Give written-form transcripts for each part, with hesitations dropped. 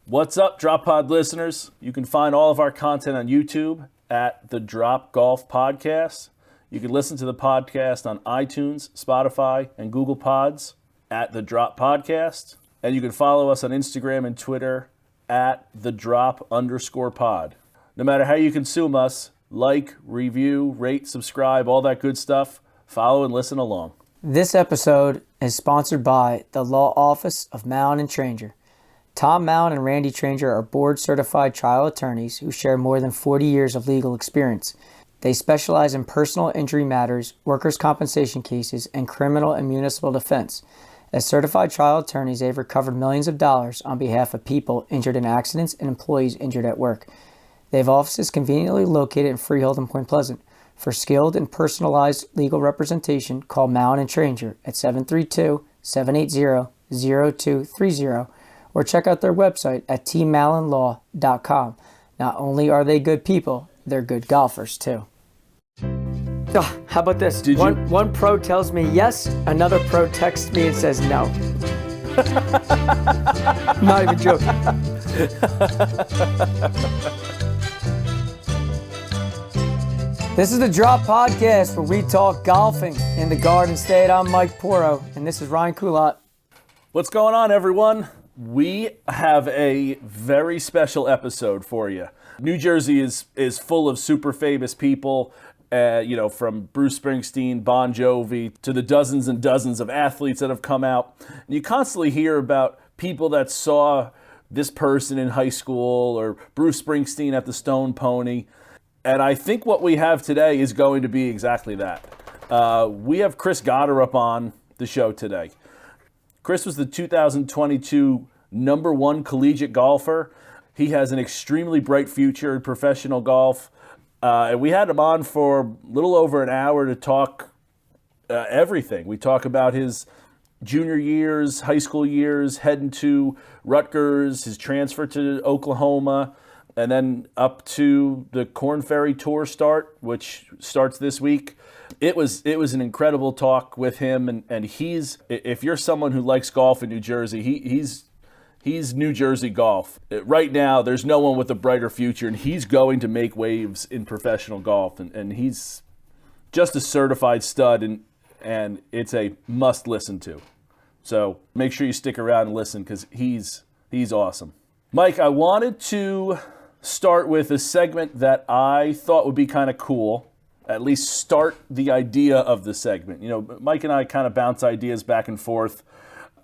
What's up, Drop Pod listeners? You can find all of our content on YouTube at the Drop Golf Podcast. You can listen to the podcast on iTunes, Spotify, and Google Pods at the Drop Podcast. And you can follow us on Instagram and Twitter at the Drop_pod. No matter how you consume us, like, review, rate, subscribe, all that good stuff, follow and listen along. This episode is sponsored by the Law Office of Mallon and Tranger. Tom Mallon and Randy Tranger are board-certified trial attorneys who share more than 40 years of legal experience. They specialize in personal injury matters, workers' compensation cases, and criminal and municipal defense. As certified trial attorneys, they've recovered millions of dollars on behalf of people injured in accidents and employees injured at work. They have offices conveniently located in Freehold and Point Pleasant. For skilled and personalized legal representation, call Mallon and Tranger at 732-780-0230 or check out their website at tmallonlaw.com. Not only are they good people, they're good golfers too. Oh, how about this? One pro tells me yes, another pro texts me and says no. I'm not even joking. This is the Drop Podcast where we talk golfing in the Garden State. I'm Mike Poro, and this is Ryan Coulott. What's going on, everyone? We have a very special episode for you. New Jersey is full of super famous people, from Bruce Springsteen, Bon Jovi, to the dozens and dozens of athletes that have come out. And you constantly hear about people that saw this person in high school or Bruce Springsteen at the Stone Pony. And I think what we have today is going to be exactly that. We have Chris Gotterup on the show today. Chris was the 2022 #1 collegiate golfer. He has an extremely bright future in professional golf. And we had him on for a little over an hour to talk everything. We talk about his junior years, high school years, heading to Rutgers, his transfer to Oklahoma, and then up to the Korn Ferry Tour start, which starts this week. It was an incredible talk with him, and he's, if you're someone who likes golf in New Jersey, he's New Jersey golf. Right now, there's no one with a brighter future, and he's going to make waves in professional golf, and he's just a certified stud, and it's a must listen to. So make sure you stick around and listen because he's awesome. Mike, I wanted to start with a segment that I thought would be kind of cool. At least start the idea of the segment. Mike and I kind of bounce ideas back and forth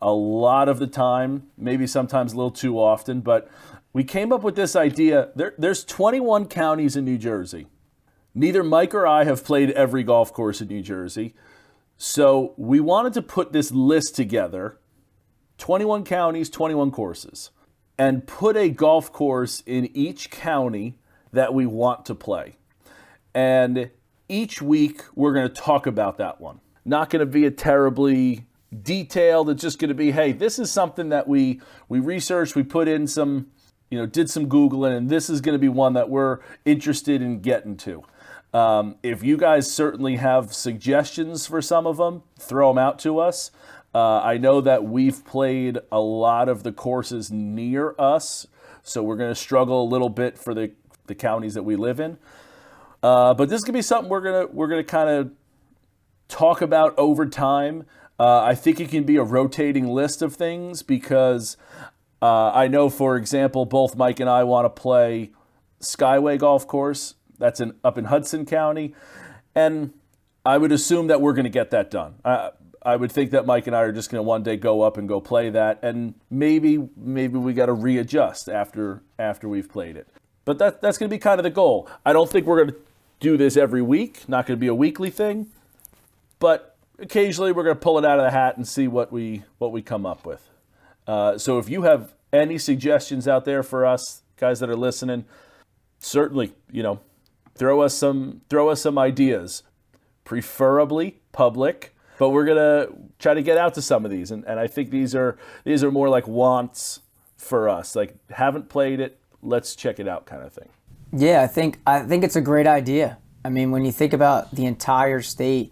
a lot of the time, maybe sometimes a little too often, but we came up with this idea. There's 21 counties in New Jersey. Neither Mike or I have played every golf course in New Jersey, so we wanted to put this list together, 21 counties, 21 courses, and put a golf course in each county that we want to play. And each week, we're going to talk about that one. Not going to be a terribly detailed. It's just going to be, hey, this is something that we researched, we put in some, did some Googling, and this is going to be one that we're interested in getting to. If you guys certainly have suggestions for some of them, throw them out to us. I know that we've played a lot of the courses near us, so we're going to struggle a little bit for the counties that we live in. But this is gonna be something we're gonna kind of talk about over time. I think it can be a rotating list of things because I know, for example, both Mike and I want to play Skyway Golf Course. That's up in Hudson County, and I would assume that we're going to get that done. I would think that Mike and I are just going to one day go up and go play that, and maybe we got to readjust after we've played it. But that's going to be kind of the goal. I don't think we're going to do this every week, not going to be a weekly thing, but occasionally we're going to pull it out of the hat and see what we come up with. So if you have any suggestions out there for us, guys that are listening, certainly, throw us some ideas, preferably public, but we're going to try to get out to some of these. And I think these are more like wants for us, like haven't played it, let's check it out kind of thing. Yeah, I think it's a great idea. I mean, when you think about the entire state,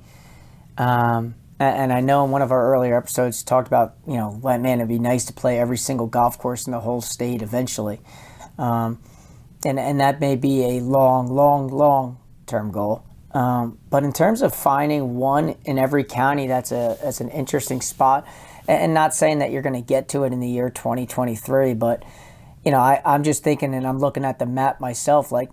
and And I know in one of our earlier episodes talked about, man, it'd be nice to play every single golf course in the whole state eventually. And that may be a long term goal. But in terms of finding one in every county, that's an interesting spot. And not saying that you're going to get to it in the year 2023, but I'm just thinking, and I'm looking at the map myself, like,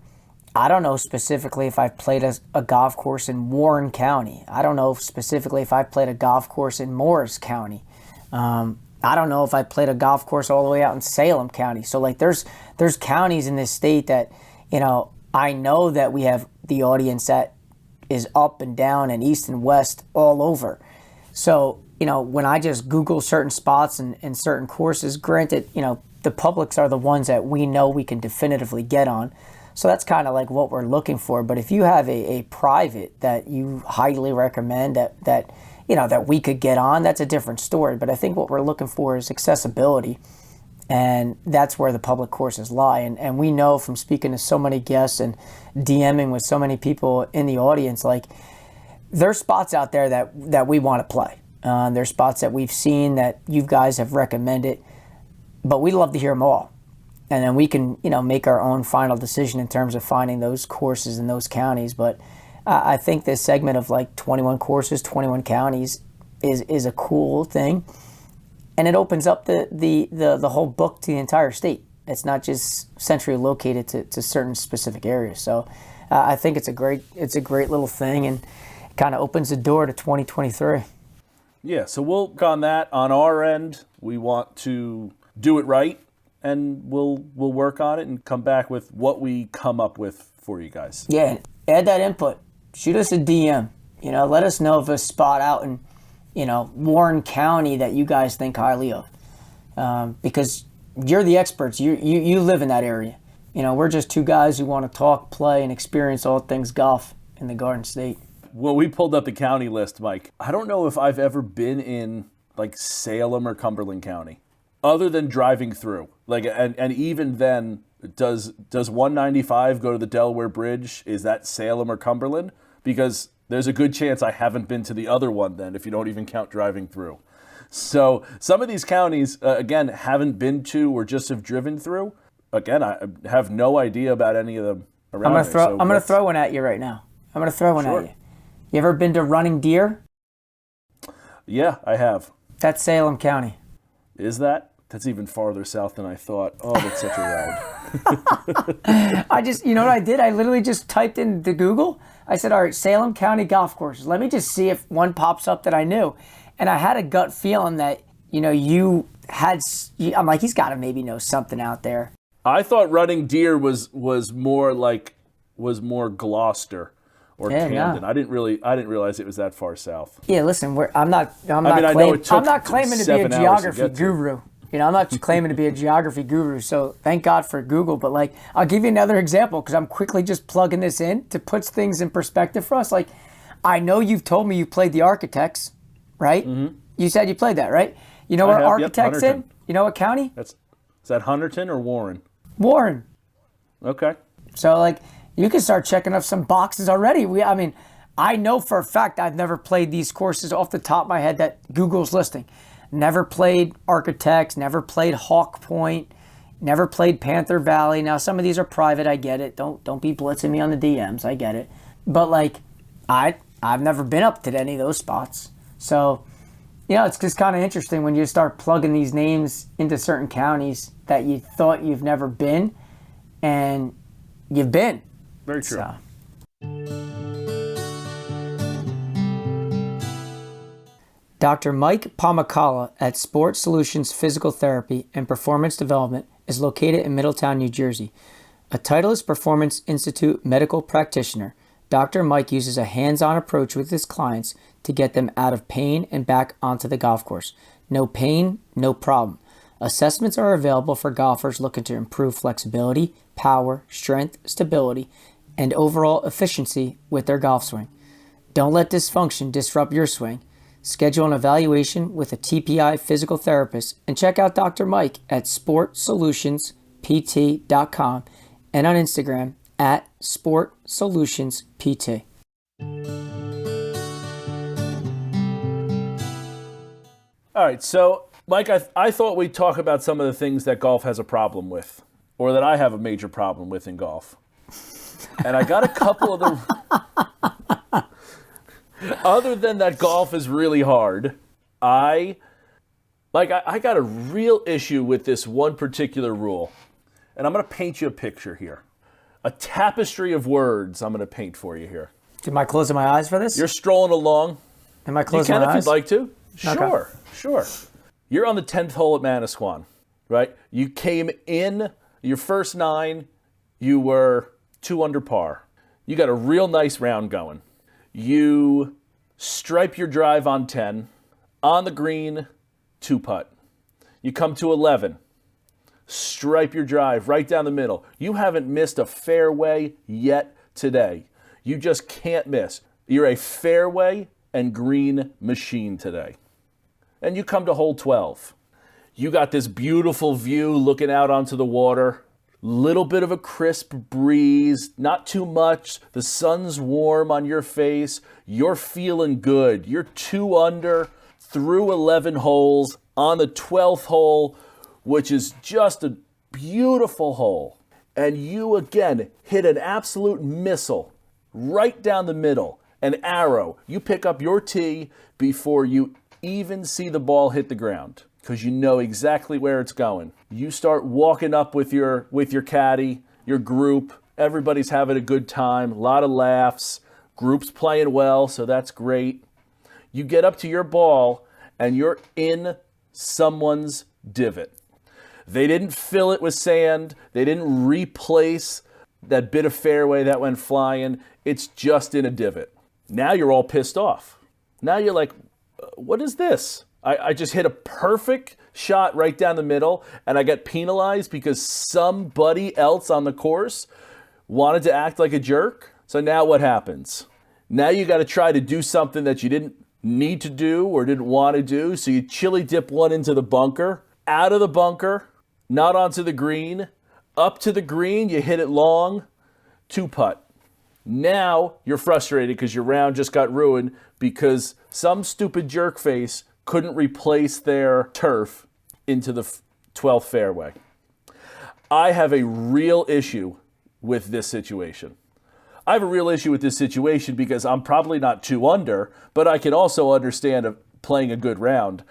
I don't know specifically if I've played a golf course in Warren County. I don't know specifically if I've played a golf course in Morris County. I don't know if I played a golf course all the way out in Salem County. So like there's counties in this state that, I know that we have the audience that is up and down and east and west all over. So, when I just Google certain spots and certain courses, granted, the publics are the ones that we know we can definitively get on. So that's kind of like what we're looking for. But if you have a private that you highly recommend that we could get on, that's a different story. But I think what we're looking for is accessibility. And that's where the public courses lie. And we know from speaking to so many guests and DMing with so many people in the audience, like there's spots out there that we want to play. There's spots that we've seen that you guys have recommended, but we'd love to hear them all. And then we can, make our own final decision in terms of finding those courses in those counties. But I think this segment of like 21 courses, 21 counties is a cool thing. And it opens up the whole book to the entire state. It's not just centrally located to certain specific areas. So I think it's a great little thing, and it kind of opens the door to 2023. Yeah, so we'll work on that on our end. We want to do it right, and we'll work on it and come back with what we come up with for you guys. Yeah, add that input. Shoot us a DM. Let us know of a spot out in, Warren County that you guys think highly of. Because you're the experts. You live in that area. We're just two guys who want to talk, play, and experience all things golf in the Garden State. Well, we pulled up the county list, Mike. I don't know if I've ever been in like Salem or Cumberland County, other than driving through. Like, and even then, does 195 go to the Delaware Bridge? Is that Salem or Cumberland? Because there's a good chance I haven't been to the other one then, if you don't even count driving through. So some of these counties, again, haven't been to or just have driven through. Again, I have no idea about any of them around. I'm gonna throw one at you right now. I'm gonna throw one at you. You ever been to Running Deer? Yeah, I have. That's Salem County. Is that? That's even farther south than I thought. Oh, that's such a ride. You know what I did? I literally just typed into Google. I said, all right, Salem County golf courses. Let me just see if one pops up that I knew. And I had a gut feeling that, I'm like, he's got to maybe know something out there. I thought Running Deer was more Gloucester or Camden. No. I didn't realize it was that far south. Yeah, listen, I'm not claiming to be a geography guru. I'm not claiming to be a geography guru, so thank God for Google. But like, I'll give you another example because I'm quickly just plugging this in to put things in perspective for us. Like, I know you've told me you played the Architects, right? Mm-hmm. You said you played that, right? You know what Architects in? You know what county? Is that Hunterdon or Warren? Warren. Okay. So like, you can start checking off some boxes already. I know for a fact I've never played these courses off the top of my head that Google's listing. Never played Architects, never played Hawk Point, never played Panther Valley. Now, some of these are private, I get it. Don't be blitzing me on the DMs, I get it. But, like, I've never been up to any of those spots. So, it's just kind of interesting when you start plugging these names into certain counties that you thought you've never been, and you've been. Very true. So. Dr. Mike Pomacala at Sport Solutions Physical Therapy and Performance Development is located in Middletown, New Jersey. A Titleist Performance Institute medical practitioner, Dr. Mike uses a hands-on approach with his clients to get them out of pain and back onto the golf course. No pain, no problem. Assessments are available for golfers looking to improve flexibility, power, strength, stability, and overall efficiency with their golf swing. Don't let dysfunction disrupt your swing. Schedule an evaluation with a TPI physical therapist and check out Dr. Mike at sportsolutionspt.com and on Instagram at sportsolutionspt. All right, so Mike, I thought we'd talk about some of the things that golf has a problem with, or that I have a major problem with in golf. And I got a couple of the... Other than that golf is really hard, I got a real issue with this one particular rule. And I'm going to paint you a picture here. A tapestry of words I'm going to paint for you here. Am I closing my eyes for this? You're strolling along. Am I closing my eyes? You can if you'd like to. Okay. Sure. You're on the 10th hole at Manasquan, right? You came in your first 9, you were 2 under par. You got a real nice round going. You stripe your drive on 10, on the green, 2-putt. You come to 11, stripe your drive right down the middle. You haven't missed a fairway yet today. You just can't miss. You're a fairway and green machine today. And you come to hole 12. You got this beautiful view looking out onto the water. Little bit of a crisp breeze, not too much. The sun's warm on your face. You're feeling good. You're 2 under through 11 holes on the 12th hole, which is just a beautiful hole. And you again hit an absolute missile right down the middle, an arrow. You pick up your tee before you even see the ball hit the ground, because you know exactly where it's going. You start walking up with your caddy, your group. Everybody's having a good time, a lot of laughs. Group's playing well, so that's great. You get up to your ball, and you're in someone's divot. They didn't fill it with sand. They didn't replace that bit of fairway that went flying. It's just in a divot. Now you're all pissed off. Now you're like, what is this? I just hit a perfect shot right down the middle, and I got penalized because somebody else on the course wanted to act like a jerk. So now what happens? Now you got to try to do something that you didn't need to do or didn't want to do. So you chili dip one into the bunker, out of the bunker, not onto the green, up to the green, you hit it long, 2-putt. Now you're frustrated because your round just got ruined because some stupid jerk face couldn't replace their turf into the 12th fairway. I have a real issue with this situation. I have a real issue with this situation because I'm probably not 2 under, but I can also understand playing a good round.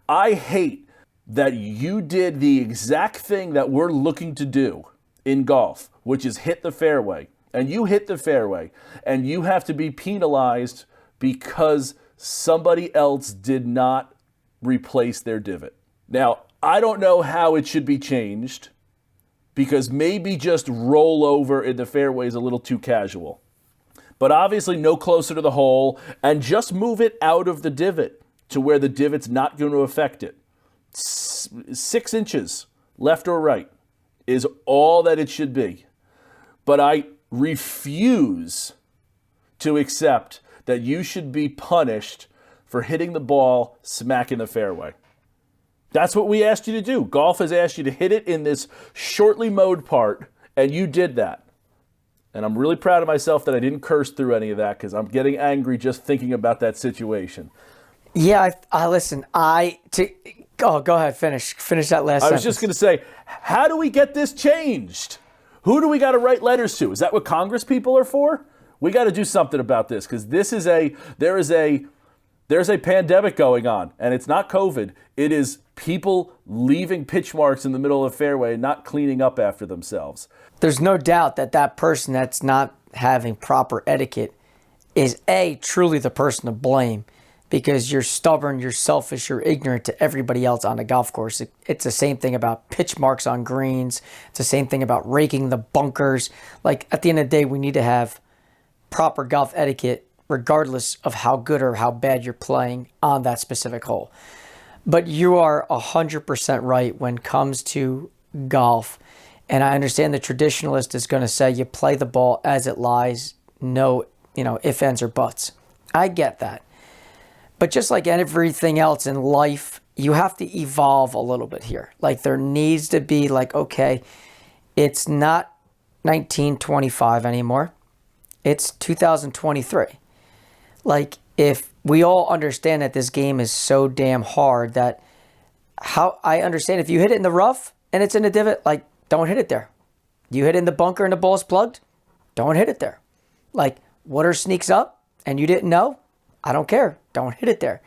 I hate that you did the exact thing that we're looking to do in golf, which is hit the fairway. And you hit the fairway, and you have to be penalized because somebody else did not replace their divot. Now, I don't know how it should be changed, because maybe just roll over in the fairway is a little too casual. But obviously no closer to the hole, and just move it out of the divot to where the divot's not going to affect it. 6 inches, left or right, is all that it should be. But I refuse to accept that you should be punished for hitting the ball smack in the fairway. That's what we asked you to do. Golf has asked you to hit it in this shortly mowed part, and you did that. And I'm really proud of myself that I didn't curse through any of that, because I'm getting angry just thinking about that situation. Yeah, I listen. Go ahead, finish that last sentence. I was just going to say, how do we get this changed? Who do we got to write letters to? Is that what Congress people are for? We got to do something about this, because there is a pandemic going on, and it's not COVID. It is people leaving pitch marks in the middle of the fairway and not cleaning up after themselves. There's no doubt that person that's not having proper etiquette is truly the person to blame, because you're stubborn, you're selfish, you're ignorant to everybody else on the golf course. It's the same thing about pitch marks on greens. It's the same thing about raking the bunkers. Like, at the end of the day, we need to have proper golf etiquette regardless of how good or how bad you're playing on that specific hole. But you are 100% right when it comes to golf. And I understand the traditionalist is going to say you play the ball as it lies, no, ifs, ands, or buts. I get that. But just like everything else in life, you have to evolve a little bit here. Like, there needs to be okay, it's not 1925 anymore. It's 2023. Like, if we all understand that this game is so damn hard that how I understand if you hit it in the rough and it's in a divot, like, don't hit it there. You hit it in the bunker and the ball's plugged, don't hit it there. Like, water sneaks up and you didn't know, I don't care. Don't hit it there.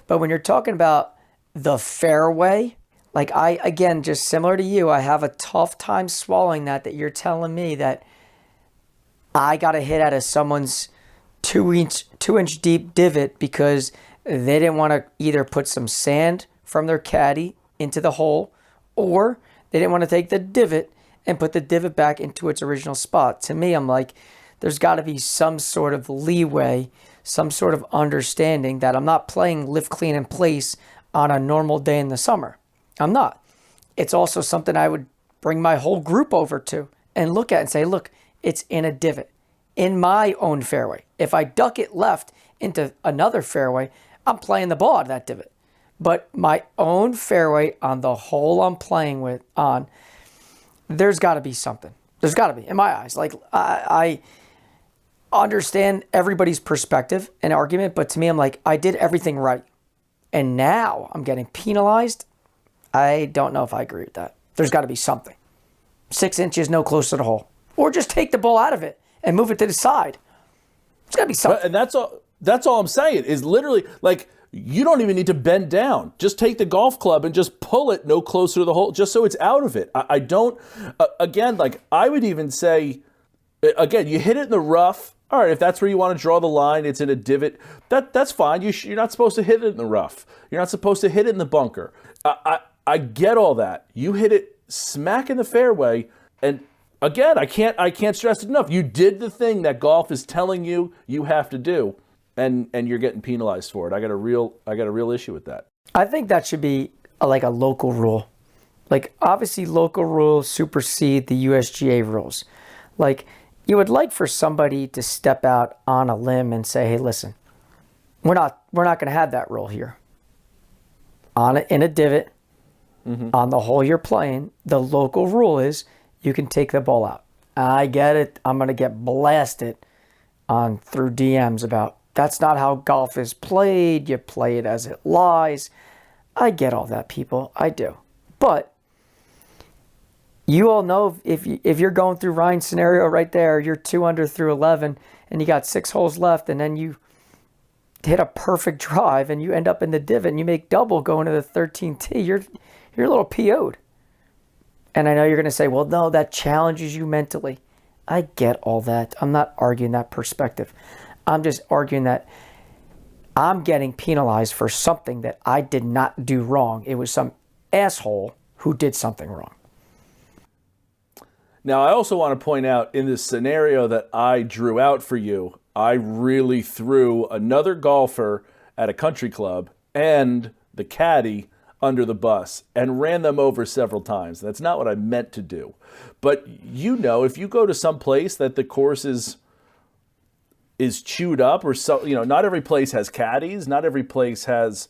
But when you're talking about the fairway, like again, just similar to you, I have a tough time swallowing that you're telling me that I got to hit out of someone's 2-inch deep divot because they didn't want to either put some sand from their caddy into the hole, or they didn't want to take the divot and put the divot back into its original spot. To me, I'm like, there's got to be some sort of leeway, some sort of understanding that I'm not playing live clean in place on a normal day in the summer. I'm not. It's also something I would bring my whole group over to and look at and say, look, it's in a divot in my own fairway. If I duck it left into another fairway, I'm playing the ball out of that divot. But my own fairway on the hole I'm playing on, there's got to be something. There's got to be, in my eyes. Like, I understand everybody's perspective and argument, but to me, I'm like, I did everything right. And now I'm getting penalized. I don't know if I agree with that. There's got to be something. 6 inches, no closer to the hole. Or just take the ball out of it and move it to the side. There's got to be something. And that's all I'm saying is literally, like, you don't even need to bend down. Just take the golf club and just pull it no closer to the hole, just so it's out of it. I don't, again, like, I would even say, again, you hit it in the rough. All right, if that's where you want to draw the line, it's in a divot, that's fine. You're not supposed to hit it in the rough. You're not supposed to hit it in the bunker. I get all that. You hit it smack in the fairway, and again, I can't stress it enough. You did the thing that golf is telling you you have to do, and you're getting penalized for it. I got a real issue with that. I think that should be like a local rule. Like, obviously local rules supersede the USGA rules. Like, you would like for somebody to step out on a limb and say, hey, listen, we're not going to have that rule here. In a divot, on the hole you're playing, the local rule is you can take the ball out. I get it. I'm going to get blasted through DMs about that's not how golf is played. You play it as it lies. I get all that, people. I do. But you all know if you're going through Ryan's scenario right there, you're 2 under through 11 and you got 6 holes left, and then you hit a perfect drive and you end up in the divot and you make double going to the 13th tee, you're a little PO'd. And I know you're going to say, well, no, that challenges you mentally. I get all that. I'm not arguing that perspective. I'm just arguing that I'm getting penalized for something that I did not do wrong. It was some asshole who did something wrong. Now, I also want to point out, in this scenario that I drew out for you, I really threw another golfer at a country club and the caddy under the bus and ran them over several times. That's not what I meant to do. But if you go to some place that the course is chewed up, or so, not every place has caddies, not every place has,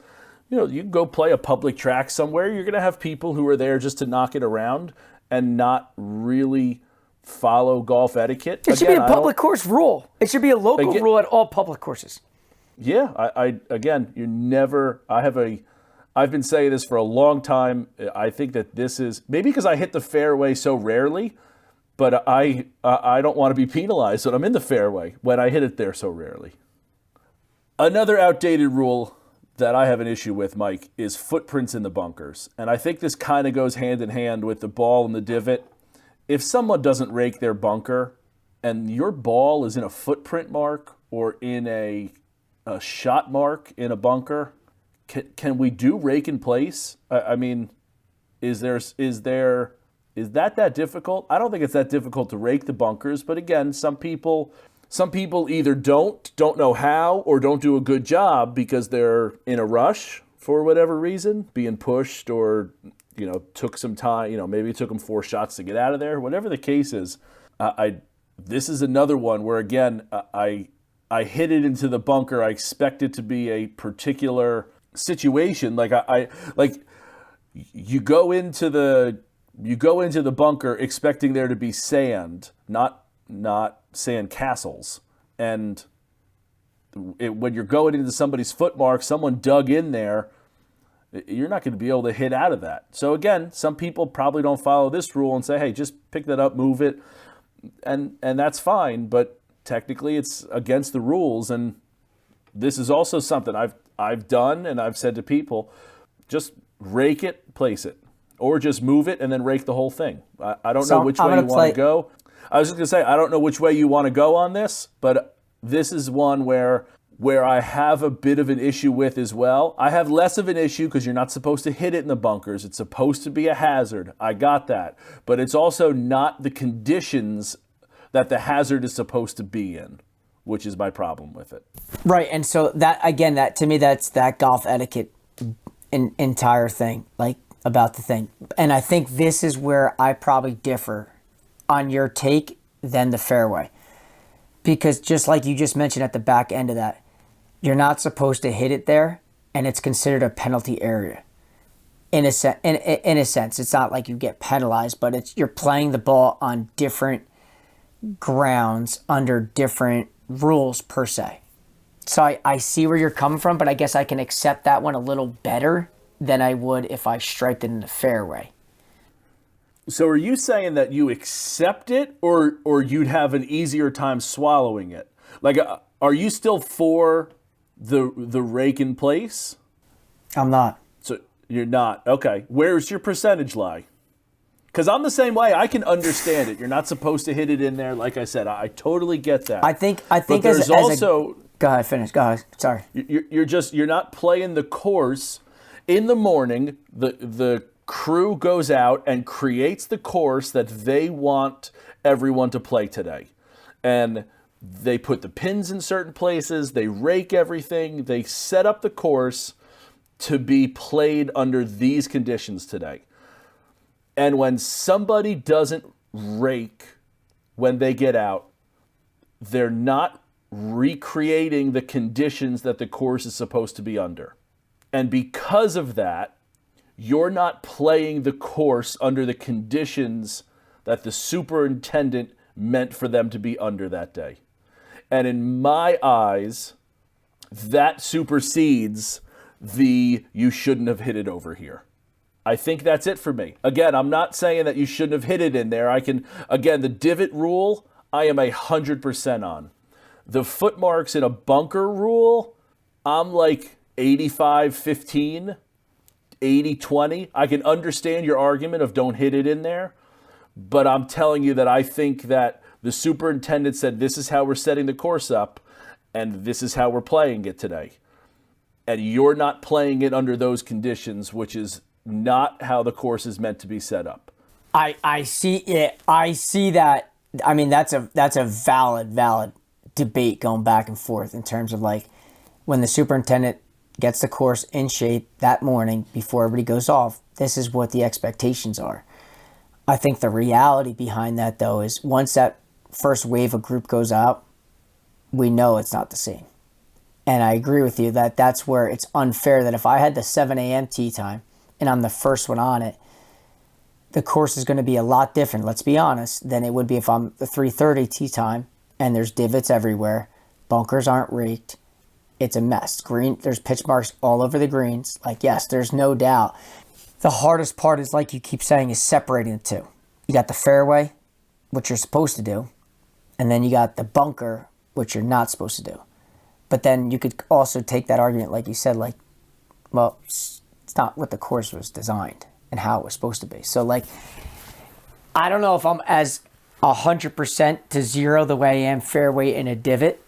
you can go play a public track somewhere, you're going to have people who are there just to knock it around and not really follow golf etiquette. It should be a public course rule. It should be a local rule at all public courses. Yeah, I've been saying this for a long time. I think that this is, maybe because I hit the fairway so rarely, but I don't want to be penalized when I'm in the fairway when I hit it there so rarely. Another outdated rule that I have an issue with, Mike, is footprints in the bunkers. And I think this kind of goes hand in hand with the ball in the divot. If someone doesn't rake their bunker and your ball is in a footprint mark or in a shot mark in a bunker, can we do rake in place? I mean, is that difficult? I don't think it's that difficult to rake the bunkers, but again, some people either don't know how, or don't do a good job because they're in a rush for whatever reason, being pushed, or took some time, maybe it took them 4 shots to get out of there. Whatever the case is, this is another one where, again, I hit it into the bunker. I expect it to be a particular situation. Like you go into the bunker expecting there to be sand, not sand castles, and when you're going into somebody's footmark, someone dug in there, you're not going to be able to hit out of that. So again, some people probably don't follow this rule and say, hey, just pick that up, move it, and that's fine. But technically, it's against the rules. And this is also something I've done, and I've said to people, just rake it, place it, or just move it and then rake the whole thing. I don't know which way you want to go. I was just going to say, I don't know which way you want to go on this, but this is one where I have a bit of an issue with as well. I have less of an issue because you're not supposed to hit it in the bunkers. It's supposed to be a hazard. I got that. But it's also not the conditions that the hazard is supposed to be in, which is my problem with it. Right. And so that, again, that to me, that's that golf etiquette entire thing, like about the thing. And I think this is where I probably differ on your take than the fairway. Because just like you just mentioned at the back end of that, you're not supposed to hit it there, and it's considered a penalty area. In a sense, it's not like you get penalized, but you're playing the ball on different grounds under different rules per se. So I see where you're coming from, but I guess I can accept that one a little better than I would if I striped it in the fairway. So are you saying that you accept it, or you'd have an easier time swallowing it? Like, are you still for the rake in place? I'm not. So you're not. Okay. Where's your percentage lie? Because I'm the same way. I can understand it. You're not supposed to hit it in there. Like I said, I totally get that. I think. But there's also. Go ahead. Finish. Go ahead. Sorry. You're not playing the course in the morning. The crew goes out and creates the course that they want everyone to play today. And they put the pins in certain places, they rake everything, they set up the course to be played under these conditions today. And when somebody doesn't rake when they get out, they're not recreating the conditions that the course is supposed to be under. And because of that, you're not playing the course under the conditions that the superintendent meant for them to be under that day. And in my eyes, that supersedes the you shouldn't have hit it over here. I think that's it for me. Again, I'm not saying that you shouldn't have hit it in there. The divot rule, I am 100% on. The footmarks in a bunker rule, I'm like 85-15. 80-20. I can understand your argument of don't hit it in there, but I'm telling you that I think that the superintendent said this is how we're setting the course up and this is how we're playing it today. And you're not playing it under those conditions, which is not how the course is meant to be set up. I see it. I see that. I mean, that's a valid debate going back and forth in terms of like when the superintendent gets the course in shape that morning before everybody goes off, this is what the expectations are. I think the reality behind that, though, is once that first wave of group goes out, we know it's not the same. And I agree with you that that's where it's unfair that if I had the 7 a.m. tee time and I'm the first one on it, the course is going to be a lot different, let's be honest, than it would be if I'm the 3:30 tee time and there's divots everywhere, bunkers aren't raked, it's a mess. There's pitch marks all over the greens. Like, yes, there's no doubt. The hardest part is, like you keep saying, is separating the two. You got the fairway, which you're supposed to do, and then you got the bunker, which you're not supposed to do. But then you could also take that argument, like you said, like, well, it's not what the course was designed and how it was supposed to be. So, like, I don't know if I'm as 100% to zero the way I am fairway in a divot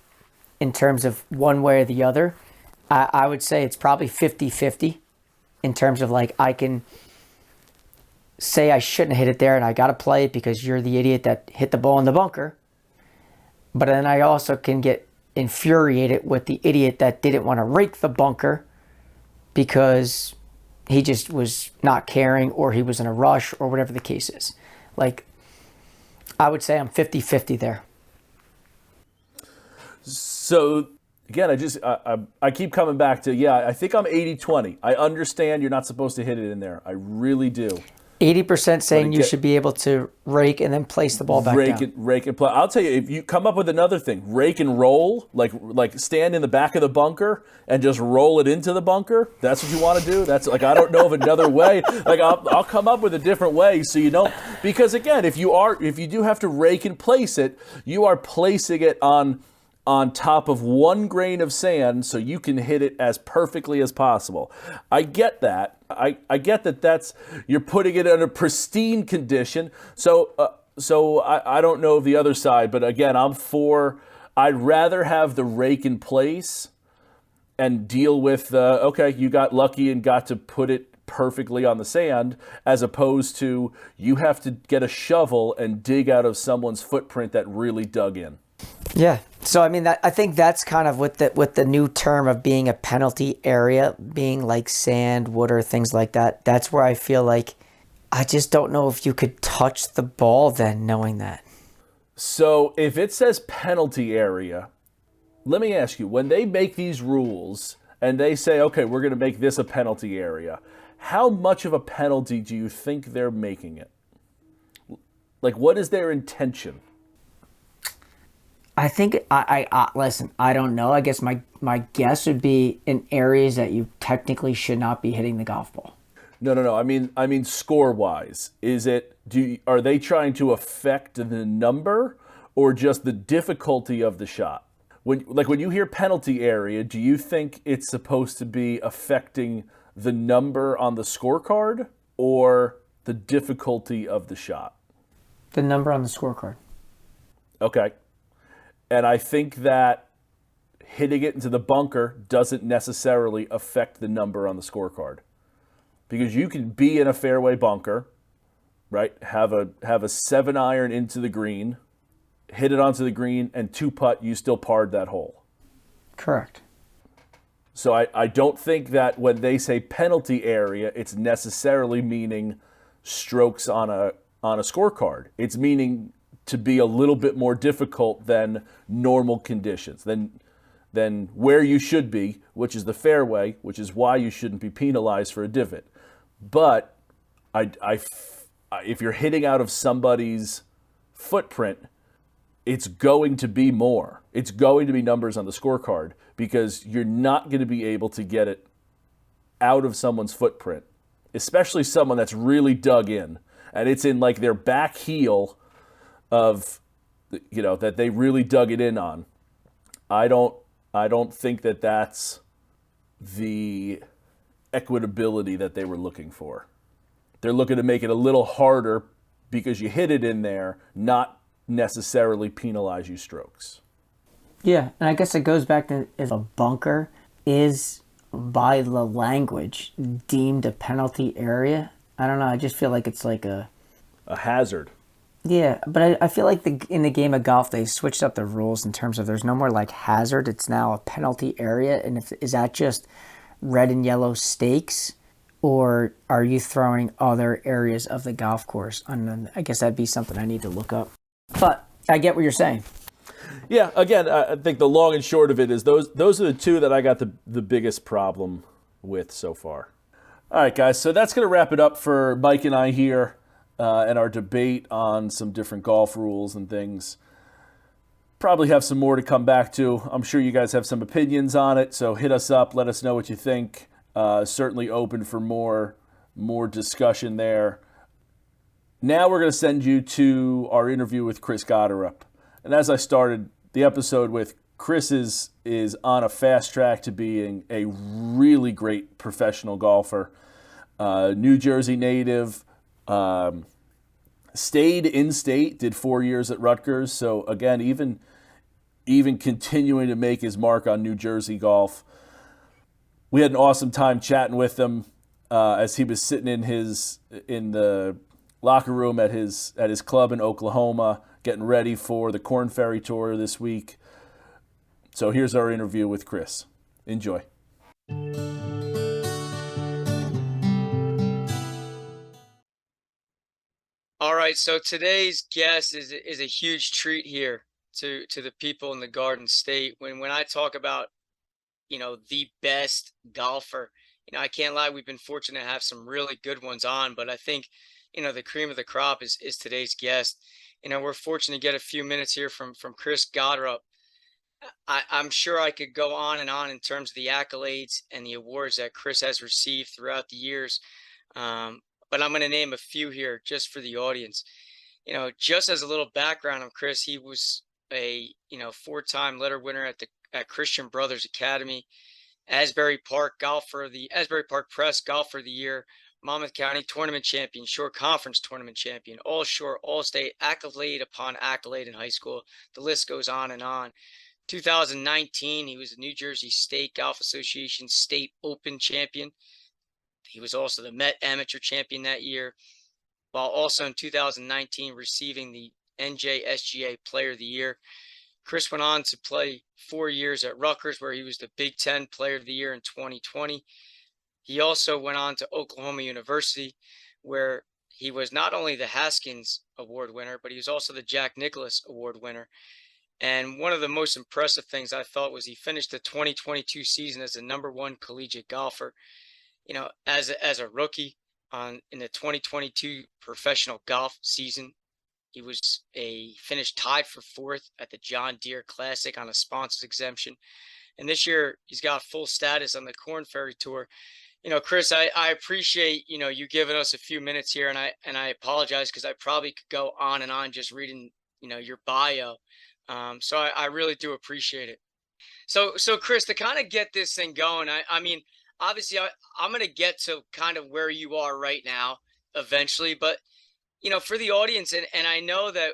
in terms of one way or the other. I would say it's probably 50-50 in terms of like I can say I shouldn't have hit it there and I got to play it because you're the idiot that hit the ball in the bunker. But then I also can get infuriated with the idiot that didn't want to rake the bunker because he just was not caring or he was in a rush or whatever the case is. Like, I would say I'm 50-50 there. So again, I keep coming back to, I think I'm 80-20. I understand you're not supposed to hit it in there. I really do. 80% saying you again, should be able to rake and then place the ball back down. Rake and play. I'll tell you, if you come up with another thing, rake and roll, like stand in the back of the bunker and just roll it into the bunker. That's what you want to do. That's like, I don't know of another way. Like I'll come up with a different way so you don't, because again, if you do have to rake and place it, you are placing it on top of one grain of sand so you can hit it as perfectly as possible. I get that. I get that you're putting it in a pristine condition. So I don't know of the other side, but again, I'd rather have the rake in place and deal with, okay, you got lucky and got to put it perfectly on the sand, as opposed to you have to get a shovel and dig out of someone's footprint that really dug in. Yeah. So I mean, I think that's kind of with the new term of being a penalty area, being like sand, water, things like that. That's where I feel like I just don't know if you could touch the ball then, knowing that. So if it says penalty area, let me ask you, when they make these rules and they say, okay, we're going to make this a penalty area, how much of a penalty do you think they're making it? Like, what is their intention? I think I listen. I don't know. I guess my guess would be in areas that you technically should not be hitting the golf ball. No. I mean score wise. Are they trying to affect the number or just the difficulty of the shot? When you hear penalty area, do you think it's supposed to be affecting the number on the scorecard or the difficulty of the shot? The number on the scorecard. Okay. And I think that hitting it into the bunker doesn't necessarily affect the number on the scorecard. Because you can be in a fairway bunker, right? Have a 7-iron into the green, hit it onto the green, and 2-putt, you still parred that hole. Correct. So I don't think that when they say penalty area, it's necessarily meaning strokes on a scorecard. It's meaning to be a little bit more difficult than normal conditions, than where you should be, which is the fairway, which is why you shouldn't be penalized for a divot. But if you're hitting out of somebody's footprint, it's going to be more. It's going to be numbers on the scorecard because you're not going to be able to get it out of someone's footprint, especially someone that's really dug in and it's in like their back heel of, that they really dug it in on. I don't think that that's the equitability that they were looking for. They're looking to make it a little harder because you hit it in there, not necessarily penalize you strokes. Yeah, and I guess it goes back to if a bunker is by the language deemed a penalty area. I don't know. I just feel like it's like a hazard. Yeah, but I feel like in the game of golf, they switched up the rules in terms of there's no more like hazard. It's now a penalty area. And is that just red and yellow stakes? Or are you throwing other areas of the golf course? I guess that'd be something I need to look up. But I get what you're saying. Yeah, again, I think the long and short of it is those are the two that I got the biggest problem with so far. All right, guys, so that's going to wrap it up for Mike and I here. And our debate on some different golf rules and things. Probably have some more to come back to. I'm sure you guys have some opinions on it, so hit us up. Let us know what you think. Certainly open for more discussion there. Now we're going to send you to our interview with Chris Gotterup. And as I started the episode with, Chris is on a fast track to being a really great professional golfer. New Jersey native. Stayed in state, did 4 years at Rutgers. So again, even continuing to make his mark on New Jersey golf. We had an awesome time chatting with him as he was sitting in the locker room at his club in Oklahoma, getting ready for the Korn Ferry Tour this week. So here's our interview with Chris. Enjoy. All right, so today's guest is a huge treat here to the people in the Garden State. When I talk about, the best golfer, I can't lie, we've been fortunate to have some really good ones on, but I think, the cream of the crop is today's guest. We're fortunate to get a few minutes here from Chris Gotterup. I'm sure I could go on and on in terms of the accolades and the awards that Chris has received throughout the years. But I'm going to name a few here just for the audience. Just as a little background on Chris, he was a, four-time letter winner at Christian Brothers Academy, Asbury Park Press Golfer of the Year, Monmouth County Tournament Champion, Shore Conference Tournament Champion, All Shore, All State, accolade upon accolade in high school. The list goes on and on. 2019, he was the New Jersey State Golf Association State Open Champion. He was also the Met Amateur Champion that year, while also in 2019 receiving the NJSGA Player of the Year. Chris went on to play 4 years at Rutgers, where he was the Big Ten Player of the Year in 2020. He also went on to Oklahoma University, where he was not only the Haskins Award winner, but he was also the Jack Nicklaus Award winner. And one of the most impressive things I thought was he finished the 2022 season as the #1 collegiate golfer. As a rookie in the 2022 professional golf season, he finished tied for 4th at the John Deere Classic on a sponsors exemption. And this year he's got full status on the Korn Ferry Tour. Chris, I appreciate, you giving us a few minutes here, and I apologize because I probably could go on and on just reading, your bio. So I really do appreciate it. So Chris, to kind of get this thing going, I mean, obviously I'm going to get to kind of where you are right now eventually, but for the audience, and I know that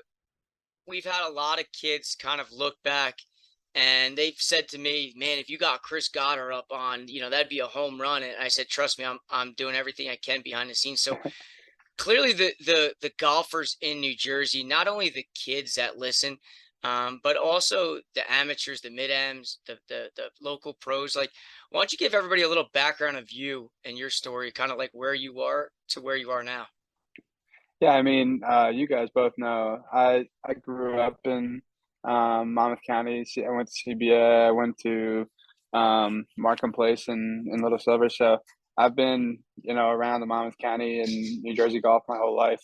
we've had a lot of kids kind of look back and they've said to me, man, if you got Chris Gotterup on, that'd be a home run. And I said, trust me, I'm doing everything I can behind the scenes. So clearly the golfers in New Jersey, not only the kids that listen, but also the amateurs, the mid-ams, the local pros. Like, why don't you give everybody a little background of you and your story, kind of like where you are to where you are now? Yeah, I mean, you guys both know I grew up in Monmouth County. I went to CBA. I went to Markham Place in Little Silver. So I've been, around the Monmouth County and New Jersey golf my whole life.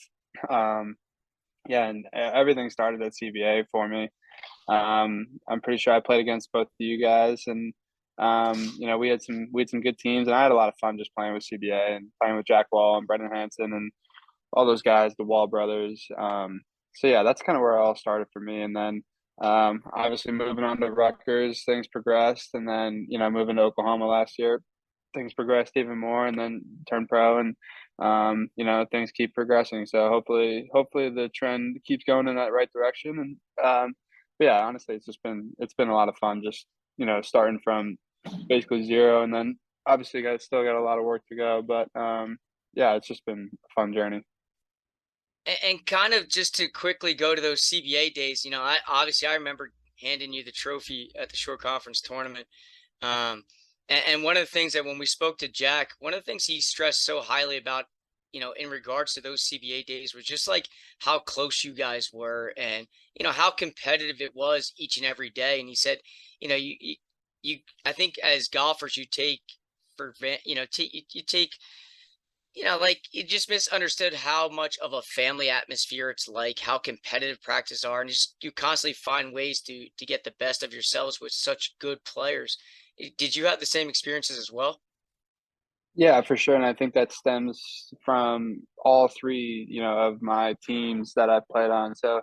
Yeah, and everything started at CBA for me. I'm pretty sure I played against both of you guys, and we had some good teams, and I had a lot of fun just playing with CBA and playing with Jack Wall and Brendan Hansen and all those guys, the Wall brothers. So yeah, that's kind of where it all started for me. And then obviously moving on to Rutgers, things progressed, and then moving to Oklahoma last year, things progressed even more, and then turned pro, and things keep progressing. So hopefully the trend keeps going in that right direction. And but yeah, honestly, it's been a lot of fun just starting from basically zero, and then obviously still got a lot of work to go, but yeah, it's just been a fun journey. And kind of just to quickly go to those CBA days, I remember handing you the trophy at the Shore Conference tournament. And one of the things that when we spoke to Jack, one of the things he stressed so highly about, in regards to those CBA days was just like how close you guys were, and, how competitive it was each and every day. And he said, I think as golfers, you take like you just misunderstood how much of a family atmosphere it's like, how competitive practice are, and just you constantly find ways to get the best of yourselves with such good players. Did you have the same experiences as well? Yeah, for sure, and I think that stems from all three, of my teams that I played on. So,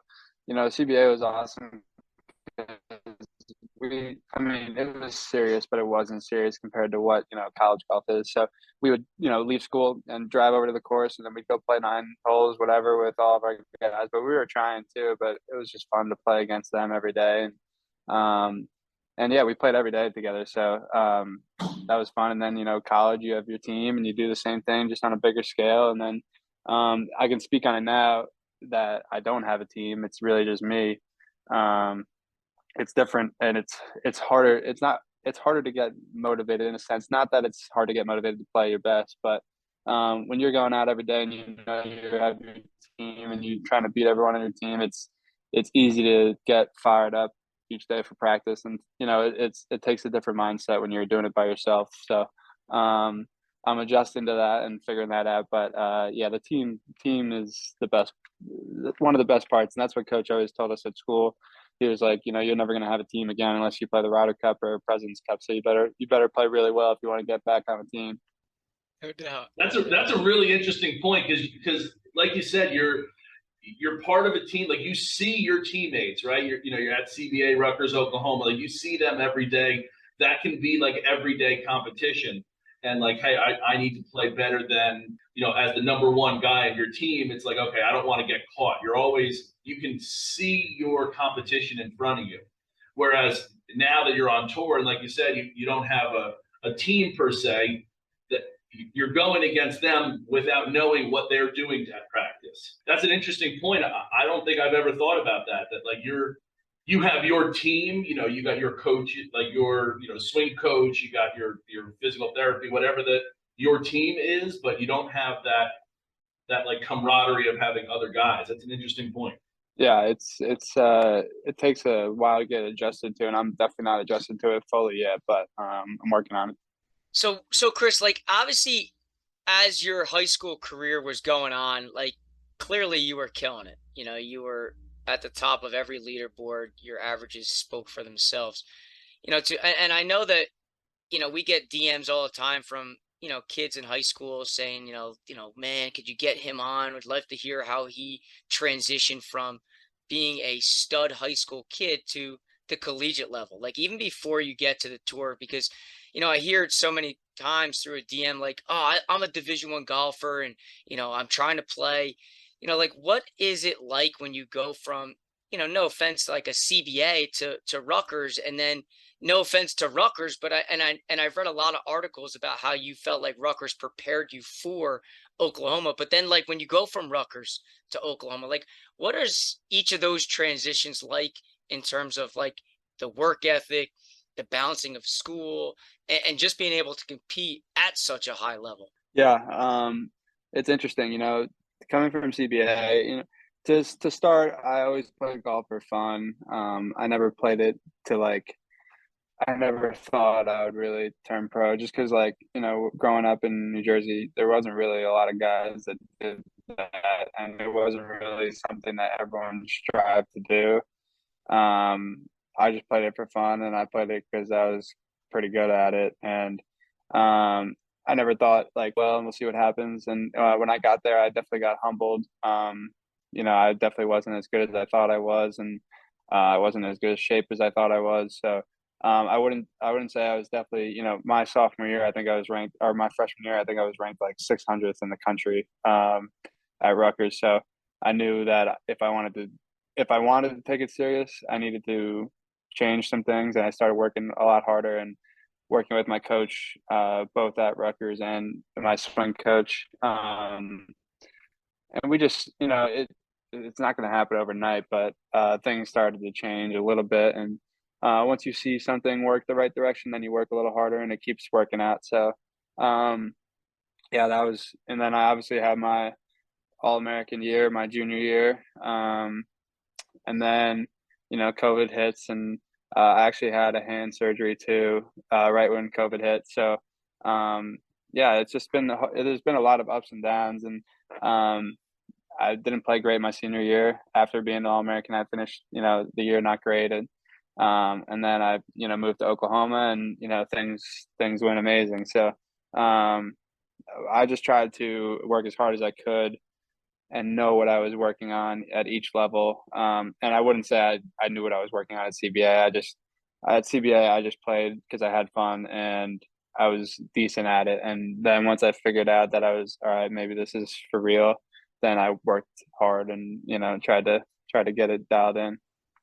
CBA was awesome. I mean, it was serious, but it wasn't serious compared to what, college golf is. So we would, leave school and drive over to the course, and then we'd go play 9 holes, whatever, with all of our guys. But we were trying too, but it was just fun to play against them every day. And yeah, we played every day together. So that was fun. And then, college, you have your team and you do the same thing, just on a bigger scale. And then I can speak on it now that I don't have a team. It's really just me. It's different, and it's harder. It's harder to get motivated, in a sense. Not that it's hard to get motivated to play your best, but when you're going out every day and you have your team and you're trying to beat everyone on your team, it's easy to get fired up each day for practice, and it takes a different mindset when you're doing it by yourself. So I'm adjusting to that and figuring that out. But yeah, the team is the best, one of the best parts, and that's what coach always told us at school. He was like, you know, you're never going to have a team again unless you play the Ryder Cup or President's Cup. So you better play really well if you want to get back on a team. No doubt. That's a really interesting point because like you said, you're part of a team. Like you see your teammates, right? You're at CBA, Rutgers, Oklahoma. Like you see them every day. That can be like everyday competition. And like, hey, I need to play better than, as the number one guy in your team. It's like, okay, I don't want to get caught. You can see your competition in front of you. Whereas now that you're on tour, and like you said, you don't have a team per se, that you're going against them without knowing what they're doing at practice. That's an interesting point. I don't think I've ever thought about that. That like you have your team, you got your coach, like your swing coach, you got your physical therapy, whatever that your team is, but you don't have that like camaraderie of having other guys. That's an interesting point. Yeah, it takes a while to get adjusted to, and I'm definitely not adjusted to it fully yet, but I'm working on it. So Chris, like obviously as your high school career was going on, like clearly you were killing it. You were at the top of every leaderboard. Your averages spoke for themselves. And I know that, we get DMs all the time from, kids in high school saying, man, could you get him on? Would love to hear how he transitioned from being a stud high school kid to the collegiate level, like even before you get to the tour, because I hear it so many times through a DM, like, oh, I'm a Division I golfer, and I'm trying to play. Like, what is it like when you go from, no offense, like a CBA to Rutgers, and then no offense to Rutgers, but I've read a lot of articles about how you felt like Rutgers prepared you for Oklahoma, but then like when you go from Rutgers to Oklahoma, like what is each of those transitions like in terms of like the work ethic, the balancing of school, and just being able to compete at such a high level? Yeah, it's interesting, coming from CBA, to start, I always played golf for fun. I never played it to like, I never thought I would really turn pro just because, like, growing up in New Jersey, there wasn't really a lot of guys that did that, and it wasn't really something that everyone strived to do. I just played it for fun, and I played it because I was pretty good at it, and I never thought like, well, we'll see what happens. And when I got there, I definitely got humbled. I definitely wasn't as good as I thought I was, and I wasn't as good a shape as I thought I was. So I wouldn't say I was definitely, my sophomore year, I think I was ranked, or my freshman year, I think I was ranked like 600th in the country at Rutgers. So I knew that if I wanted to take it serious, I needed to change some things, and I started working a lot harder and working with my coach, both at Rutgers and my swing coach. And we just, it's not going to happen overnight, but things started to change a little bit. And once you see something work the right direction, then you work a little harder, and it keeps working out. So, yeah, and then I obviously had my All-American year, my junior year. And then, COVID hits, and I actually had a hand surgery too, right when COVID hit. So, yeah, there's been a lot of ups and downs, and I didn't play great my senior year. After being an All-American, I finished, the year not great, and then I, moved to Oklahoma, and things went amazing. So, I just tried to work as hard as I could and know what I was working on at each level. And I wouldn't say I knew what I was working on at CBA. At CBA, I just played because I had fun and I was decent at it. And then once I figured out that I was, all right, maybe this is for real, then I worked hard and, tried to get it dialed in.